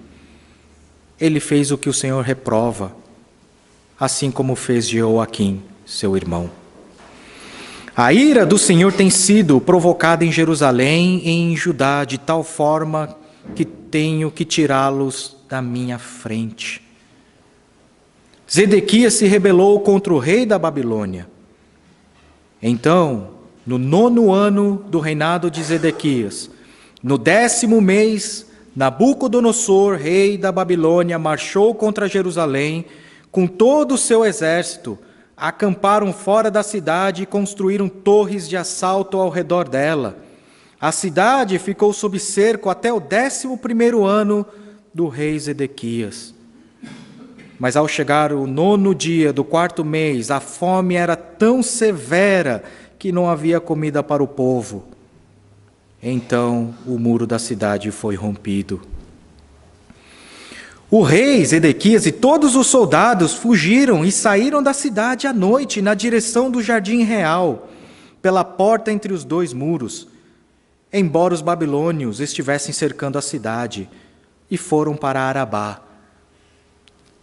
Ele fez o que o Senhor reprova, assim como fez Jeoaquim, seu irmão. A ira do Senhor tem sido provocada em Jerusalém e em Judá de tal forma que tenho que tirá-los da minha frente. Zedequias se rebelou contra o rei da Babilônia. Então, no 9º ano do reinado de Zedequias, no 10º mês, Nabucodonosor, rei da Babilônia, marchou contra Jerusalém com todo o seu exército. Acamparam fora da cidade e construíram torres de assalto ao redor dela. A cidade ficou sob cerco até o 11º ano do rei Zedequias. Mas ao chegar o 9º dia do 4º mês, a fome era tão severa que não havia comida para o povo. Então o muro da cidade foi rompido. O rei Zedequias e todos os soldados fugiram e saíram da cidade à noite na direção do jardim real, pela porta entre os 2 muros, embora os babilônios estivessem cercando a cidade, e foram para Arabá.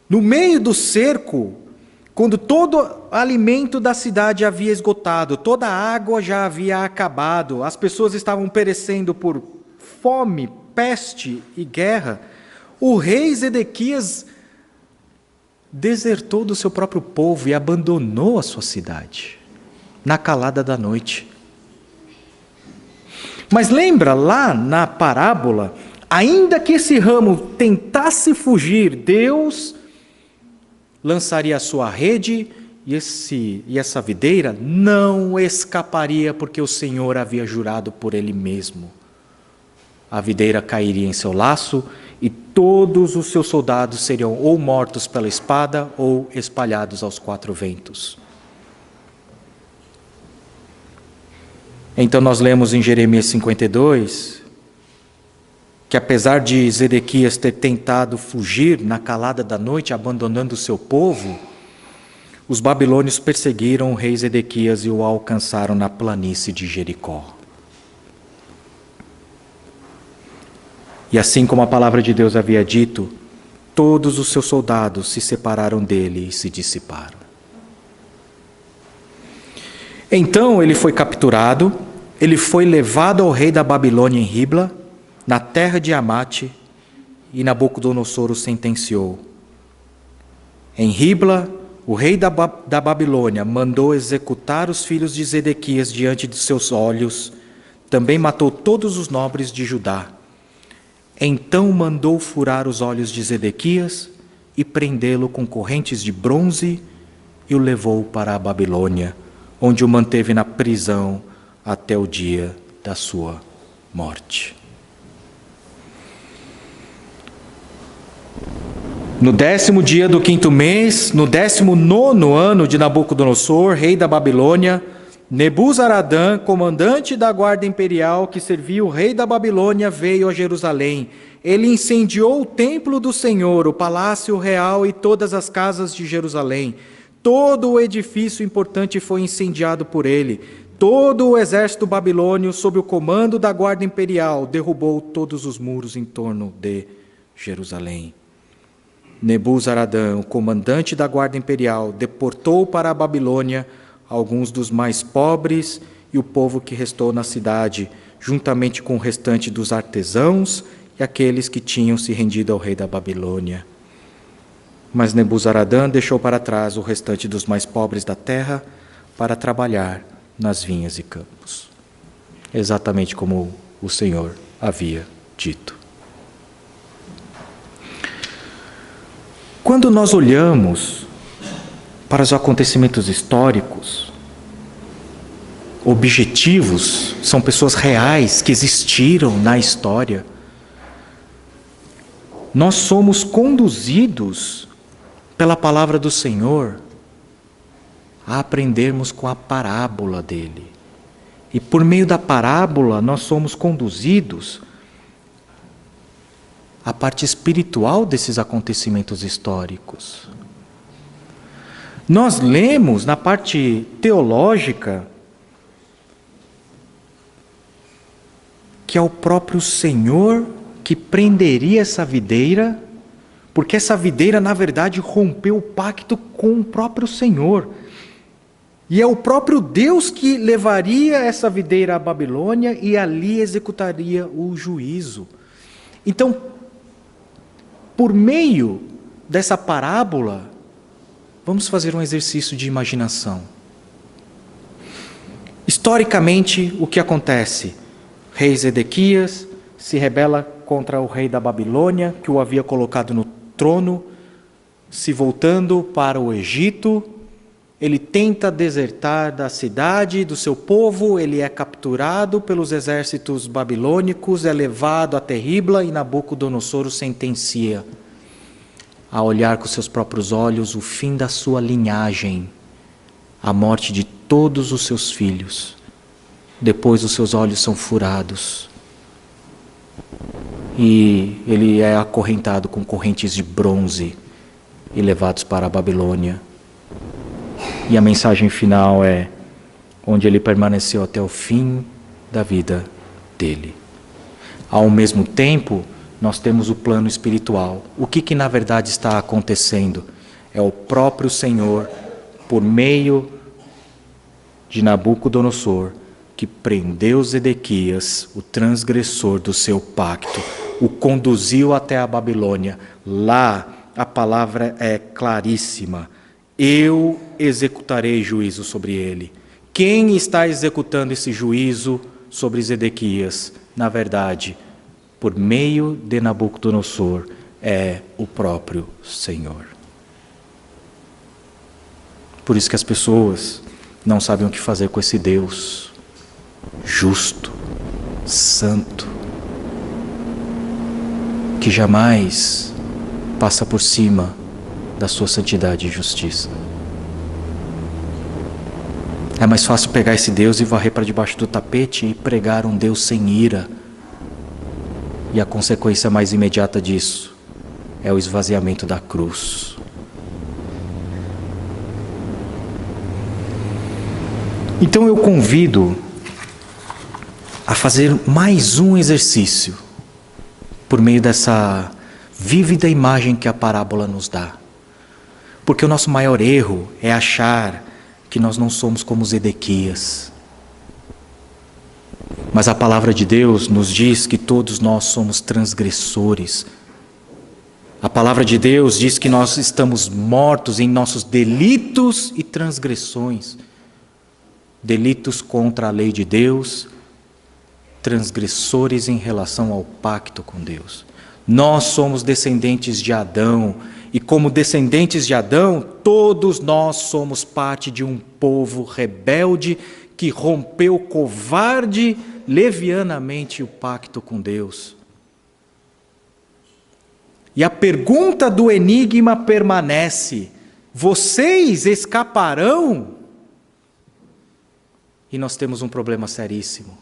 No meio do cerco, quando todo o alimento da cidade havia esgotado, toda a água já havia acabado, as pessoas estavam perecendo por fome, peste e guerra, o rei Zedequias desertou do seu próprio povo e abandonou a sua cidade, na calada da noite. Mas lembra lá na parábola, ainda que esse ramo tentasse fugir, Deus lançaria a sua rede e essa videira não escaparia, porque o Senhor havia jurado por Ele mesmo. A videira cairia em seu laço e todos os seus soldados seriam ou mortos pela espada ou espalhados aos 4 ventos. Então nós lemos em Jeremias 52 que apesar de Zedequias ter tentado fugir na calada da noite, abandonando o seu povo, os babilônios perseguiram o rei Zedequias e o alcançaram na planície de Jericó. E assim como a palavra de Deus havia dito, todos os seus soldados se separaram dele e se dissiparam. Então ele foi capturado, ele foi levado ao rei da Babilônia em Ribla, na terra de Amate, e Nabucodonosor o sentenciou. Em Ribla, o rei da Babilônia mandou executar os filhos de Zedequias diante de seus olhos, também matou todos os nobres de Judá. Então mandou furar os olhos de Zedequias e prendê-lo com correntes de bronze e o levou para a Babilônia, onde o manteve na prisão até o dia da sua morte. No 10º dia do 5º mês, no 19º ano de Nabucodonosor, rei da Babilônia, Nebuzaradã, comandante da guarda imperial que servia o rei da Babilônia, veio a Jerusalém. Ele incendiou o templo do Senhor, o palácio real e todas as casas de Jerusalém. Todo o edifício importante foi incendiado por ele. Todo o exército babilônio, sob o comando da guarda imperial, derrubou todos os muros em torno de Jerusalém. Nebuzaradã, o comandante da guarda imperial, deportou para a Babilônia alguns dos mais pobres e o povo que restou na cidade, juntamente com o restante dos artesãos e aqueles que tinham se rendido ao rei da Babilônia. Mas Nebuzaradã deixou para trás o restante dos mais pobres da terra para trabalhar nas vinhas e campos, exatamente como o Senhor havia dito. Quando nós olhamos para os acontecimentos históricos, objetivos, são pessoas reais que existiram na história, nós somos conduzidos pela palavra do Senhor a aprendermos com a parábola dele. E por meio da parábola nós somos conduzidos à parte espiritual desses acontecimentos históricos. Nós lemos na parte teológica que é o próprio Senhor que prenderia essa videira, porque essa videira, na verdade, rompeu o pacto com o próprio Senhor. E é o próprio Deus que levaria essa videira à Babilônia e ali executaria o juízo. Então, por meio dessa parábola, vamos fazer um exercício de imaginação. Historicamente, o que acontece? Rei Zedequias se rebela contra o rei da Babilônia, que o havia colocado no trono, se voltando para o Egito. Ele tenta desertar da cidade, do seu povo, ele é capturado pelos exércitos babilônicos, é levado até Ribla e Nabucodonosor o sentencia a olhar com seus próprios olhos o fim da sua linhagem, a morte de todos os seus filhos. Depois os seus olhos são furados e ele é acorrentado com correntes de bronze e levados para a Babilônia. E a mensagem final é: onde ele permaneceu até o fim da vida dele. Ao mesmo tempo, nós temos o plano espiritual. O que na verdade está acontecendo? É o próprio Senhor, por meio de Nabucodonosor, que prendeu Zedequias, o transgressor do seu pacto, o conduziu até a Babilônia. Lá a palavra é claríssima: eu executarei juízo sobre ele. Quem está executando esse juízo sobre Zedequias? Na verdade, por meio de Nabucodonosor, é o próprio Senhor. Por isso que as pessoas não sabem o que fazer com esse Deus justo, santo, que jamais passa por cima da sua santidade e justiça. É mais fácil pegar esse Deus e varrer para debaixo do tapete e pregar um Deus sem ira. E a consequência mais imediata disso é o esvaziamento da cruz. Então eu convido a fazer mais um exercício por meio dessa vívida imagem que a parábola nos dá. Porque o nosso maior erro é achar que nós não somos como Zedequias. Mas a palavra de Deus nos diz que todos nós somos transgressores. A palavra de Deus diz que nós estamos mortos em nossos delitos e transgressões. Delitos contra a lei de Deus, transgressores em relação ao pacto com Deus. Nós somos descendentes de Adão, e como descendentes de Adão, todos nós somos parte de um povo rebelde que rompeu covarde, levianamente o pacto com Deus. E a pergunta do enigma permanece: vocês escaparão? E nós temos um problema seríssimo,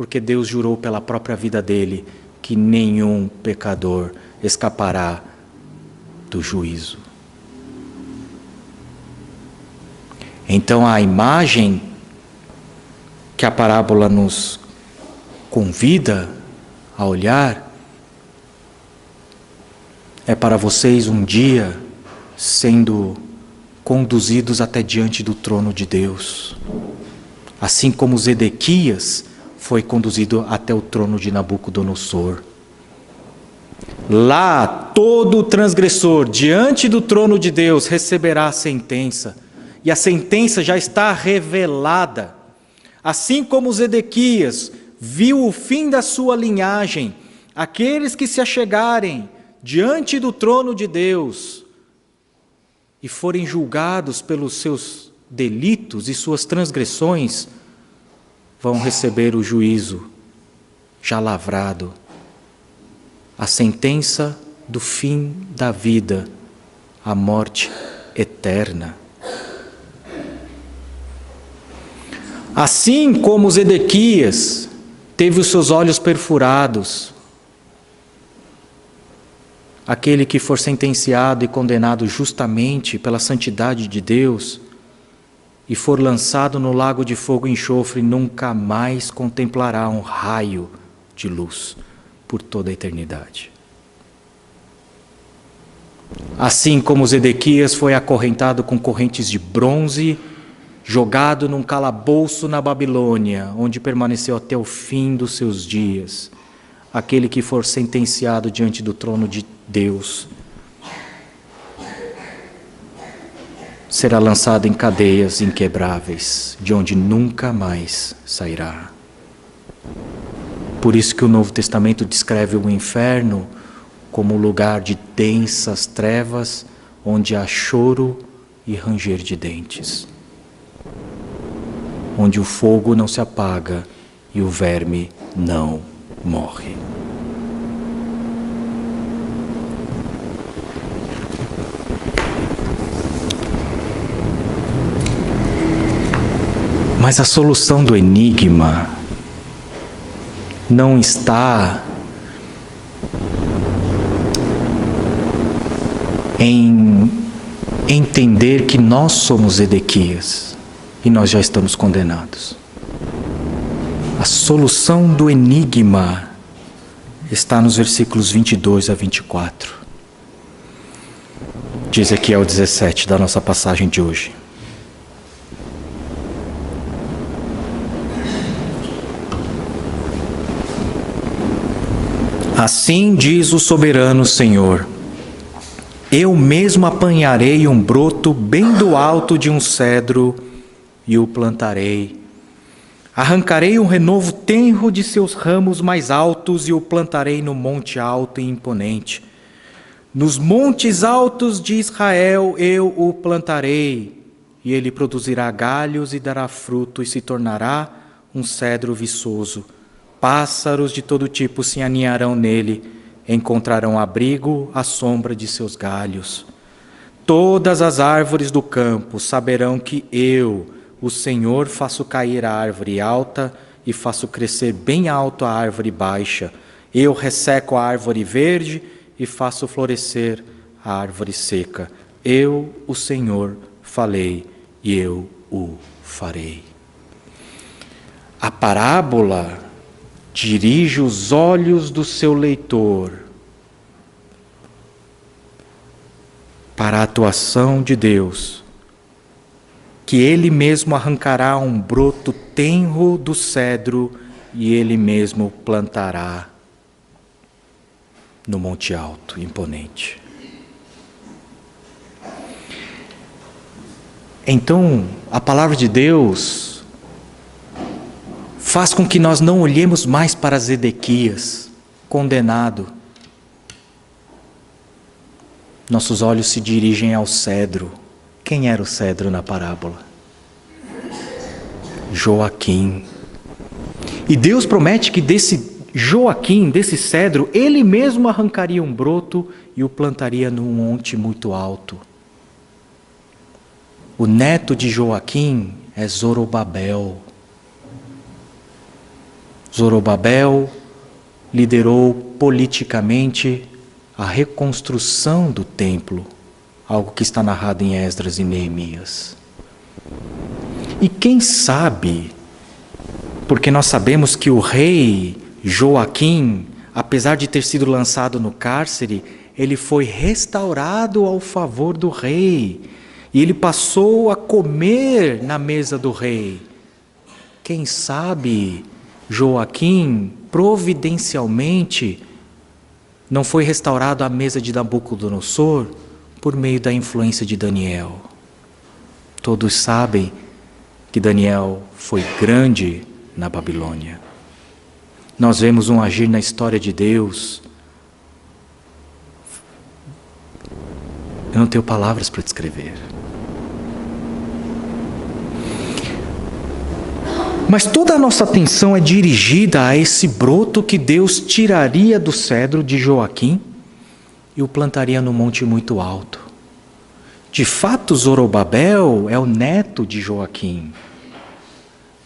porque Deus jurou pela própria vida dele que nenhum pecador escapará do juízo. Então a imagem que a parábola nos convida a olhar é para vocês um dia sendo conduzidos até diante do trono de Deus, assim como Zedequias foi conduzido até o trono de Nabucodonosor. Lá, todo transgressor diante do trono de Deus receberá a sentença, e a sentença já está revelada. Assim como Zedequias viu o fim da sua linhagem, aqueles que se achegarem diante do trono de Deus e forem julgados pelos seus delitos e suas transgressões, vão receber o juízo já lavrado, a sentença do fim da vida, a morte eterna. Assim como Zedequias teve os seus olhos perfurados, aquele que for sentenciado e condenado justamente pela santidade de Deus e for lançado no lago de fogo e enxofre, nunca mais contemplará um raio de luz por toda a eternidade. Assim como Zedequias foi acorrentado com correntes de bronze, jogado num calabouço na Babilônia, onde permaneceu até o fim dos seus dias, aquele que for sentenciado diante do trono de Deus será lançado em cadeias inquebráveis, de onde nunca mais sairá. Por isso que o Novo Testamento descreve o inferno como lugar de densas trevas, onde há choro e ranger de dentes, onde o fogo não se apaga e o verme não morre. Mas a solução do enigma não está em entender que nós somos Zedequias e nós já estamos condenados. A solução do enigma está nos versículos 22 a 24 de Ezequiel 17, da nossa passagem de hoje. Assim diz o soberano Senhor: eu mesmo apanharei um broto bem do alto de um cedro e o plantarei. Arrancarei um renovo tenro de seus ramos mais altos e o plantarei no monte alto e imponente. Nos montes altos de Israel eu o plantarei, e ele produzirá galhos e dará fruto e se tornará um cedro viçoso. Pássaros de todo tipo se aninharão nele, encontrarão abrigo à sombra de seus galhos. Todas as árvores do campo saberão que eu, o Senhor, faço cair a árvore alta e faço crescer bem alto a árvore baixa. Eu resseco a árvore verde e faço florescer a árvore seca. Eu, o Senhor, falei e eu o farei. A parábola dirige os olhos do seu leitor para a atuação de Deus, que Ele mesmo arrancará um broto tenro do cedro e Ele mesmo plantará no monte alto, imponente. Então, a palavra de Deus faz com que nós não olhemos mais para Zedequias, condenado. Nossos olhos se dirigem ao cedro. Quem era o cedro na parábola? Joaquim. E Deus promete que desse Joaquim, desse cedro, ele mesmo arrancaria um broto e o plantaria num monte muito alto. O neto de Joaquim é Zorobabel. Zorobabel liderou politicamente a reconstrução do templo, algo que está narrado em Esdras e Neemias. E quem sabe, porque nós sabemos que o rei Joaquim, apesar de ter sido lançado no cárcere, ele foi restaurado ao favor do rei, e ele passou a comer na mesa do rei. Quem sabe Joaquim, providencialmente, não foi restaurado à mesa de Nabucodonosor por meio da influência de Daniel. Todos sabem que Daniel foi grande na Babilônia. Nós vemos um agir na história de Deus. Eu não tenho palavras para descrever. Mas toda a nossa atenção é dirigida a esse broto que Deus tiraria do cedro de Joaquim e o plantaria no monte muito alto. De fato, Zorobabel é o neto de Joaquim,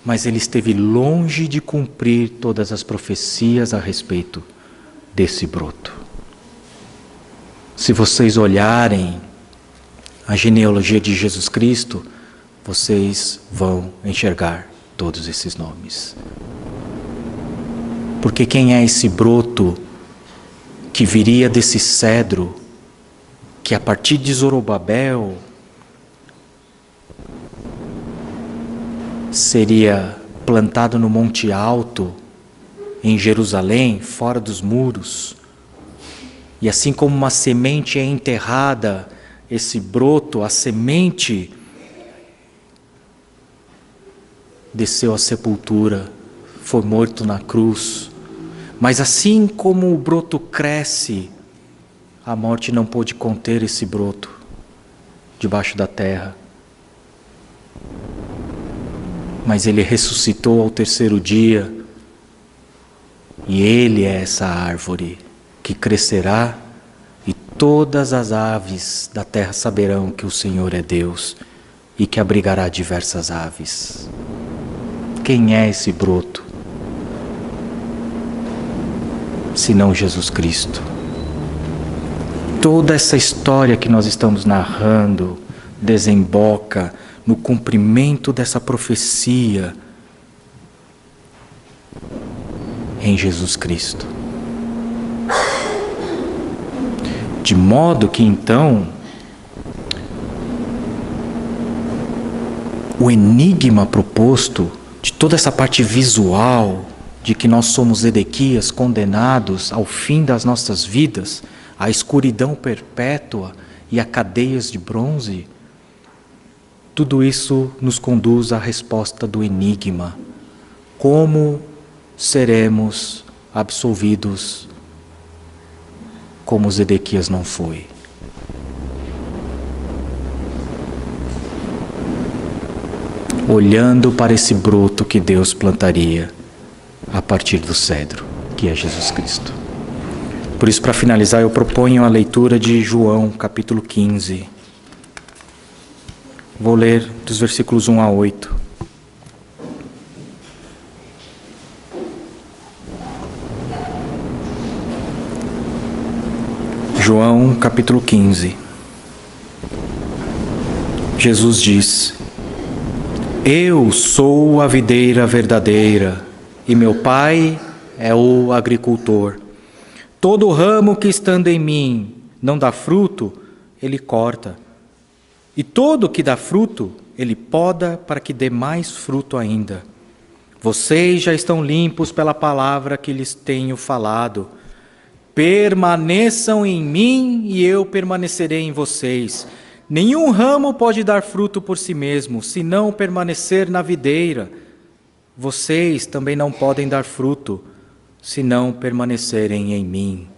mas ele esteve longe de cumprir todas as profecias a respeito desse broto. Se vocês olharem a genealogia de Jesus Cristo, vocês vão enxergar todos esses nomes. Porque quem é esse broto que viria desse cedro, que a partir de Zorobabel seria plantado no Monte Alto, em Jerusalém, fora dos muros, e assim como uma semente é enterrada, esse broto, a semente, desceu à sepultura, foi morto na cruz. Mas assim como o broto cresce, a morte não pôde conter esse broto debaixo da terra. Mas ele ressuscitou ao terceiro dia, e ele é essa árvore que crescerá, e todas as aves da terra saberão que o Senhor é Deus e que abrigará diversas aves. Quem é esse broto? Senão Jesus Cristo. Toda essa história que nós estamos narrando desemboca no cumprimento dessa profecia em Jesus Cristo. De modo que então o enigma proposto de toda essa parte visual de que nós somos Edequias condenados ao fim das nossas vidas, à escuridão perpétua e a cadeias de bronze, tudo isso nos conduz à resposta do enigma. Como seremos absolvidos como Edequias não foi? Olhando para esse broto que Deus plantaria a partir do cedro, que é Jesus Cristo. Por isso, para finalizar, eu proponho a leitura de João, capítulo 15. Vou ler dos versículos 1 a 8. João, capítulo 15. Jesus diz: Eu sou a videira verdadeira, e meu Pai é o agricultor. Todo ramo que estando em mim não dá fruto, ele corta. E todo que dá fruto, ele poda para que dê mais fruto ainda. Vocês já estão limpos pela palavra que lhes tenho falado. Permaneçam em mim e eu permanecerei em vocês. Nenhum ramo pode dar fruto por si mesmo, se não permanecer na videira. Vocês também não podem dar fruto, se não permanecerem em mim.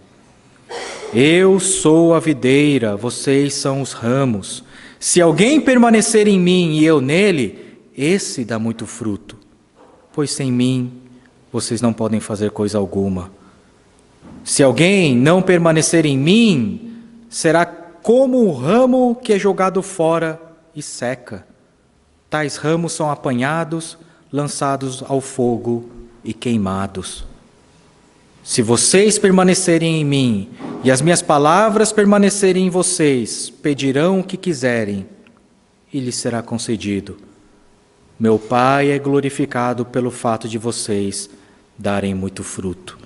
Eu sou a videira, vocês são os ramos. Se alguém permanecer em mim e eu nele, esse dá muito fruto. Pois sem mim, vocês não podem fazer coisa alguma. Se alguém não permanecer em mim, será como o ramo que é jogado fora e seca. Tais ramos são apanhados, lançados ao fogo e queimados. Se vocês permanecerem em mim e as minhas palavras permanecerem em vocês, pedirão o que quiserem e lhes será concedido. Meu Pai é glorificado pelo fato de vocês darem muito fruto,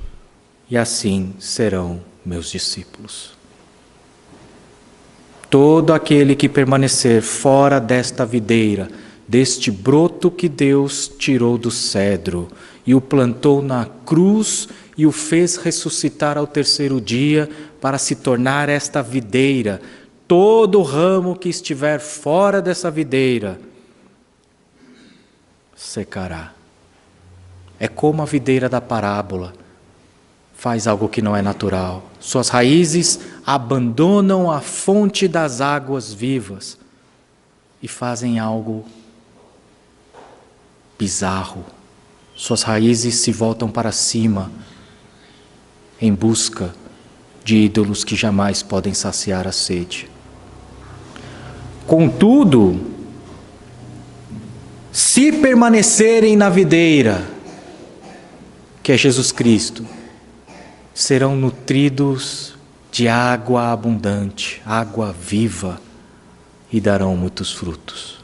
e assim serão meus discípulos. Todo aquele que permanecer fora desta videira, deste broto que Deus tirou do cedro e o plantou na cruz e o fez ressuscitar ao terceiro dia para se tornar esta videira, todo ramo que estiver fora dessa videira secará. É como a videira da parábola, faz algo que não é natural. Suas raízes abandonam a fonte das águas vivas e fazem algo bizarro. Suas raízes se voltam para cima em busca de ídolos que jamais podem saciar a sede. Contudo, se permanecerem na videira, que é Jesus Cristo, serão nutridos de água abundante, água viva, e darão muitos frutos.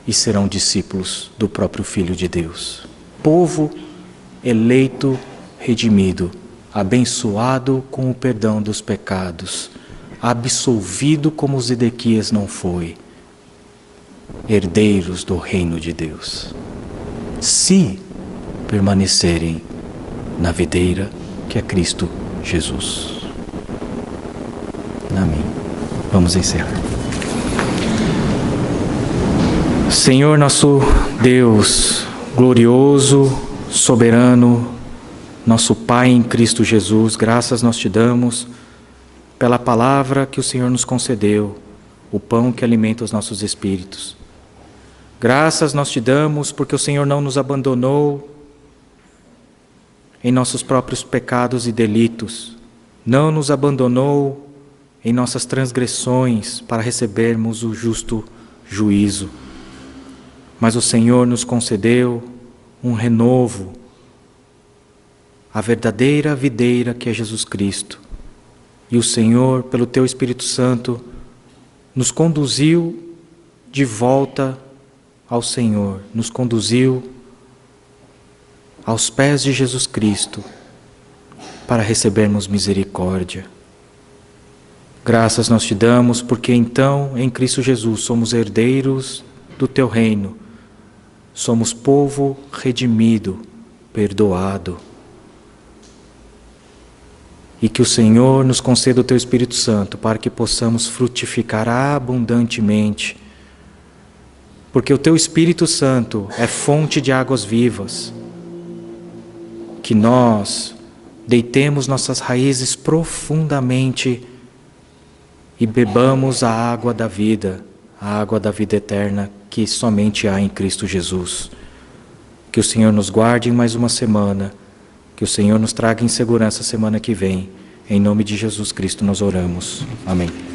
E serão discípulos do próprio Filho de Deus. Povo eleito, redimido, abençoado com o perdão dos pecados, absolvido como Zedequias não foi, herdeiros do reino de Deus, se permanecerem na videira que é Cristo Jesus. Amém. Vamos encerrar. Senhor nosso Deus, glorioso, soberano, nosso Pai em Cristo Jesus, graças nós te damos pela palavra que o Senhor nos concedeu, o pão que alimenta os nossos espíritos. Graças nós te damos porque o Senhor não nos abandonou em nossos próprios pecados e delitos, não nos abandonou em nossas transgressões para recebermos o justo juízo, mas o Senhor nos concedeu um renovo, a verdadeira videira que é Jesus Cristo. E o Senhor, pelo teu Espírito Santo, nos conduziu de volta ao Senhor, nos conduziu aos pés de Jesus Cristo para recebermos misericórdia. Graças nós te damos porque então em Cristo Jesus somos herdeiros do teu reino, somos povo redimido, perdoado. E que o Senhor nos conceda o teu Espírito Santo para que possamos frutificar abundantemente, porque o teu Espírito Santo é fonte de águas vivas. Que nós deitemos nossas raízes profundamente e bebamos a água da vida eterna que somente há em Cristo Jesus. Que o Senhor nos guarde em mais uma semana, que o Senhor nos traga em segurança a semana que vem. Em nome de Jesus Cristo nós oramos. Amém.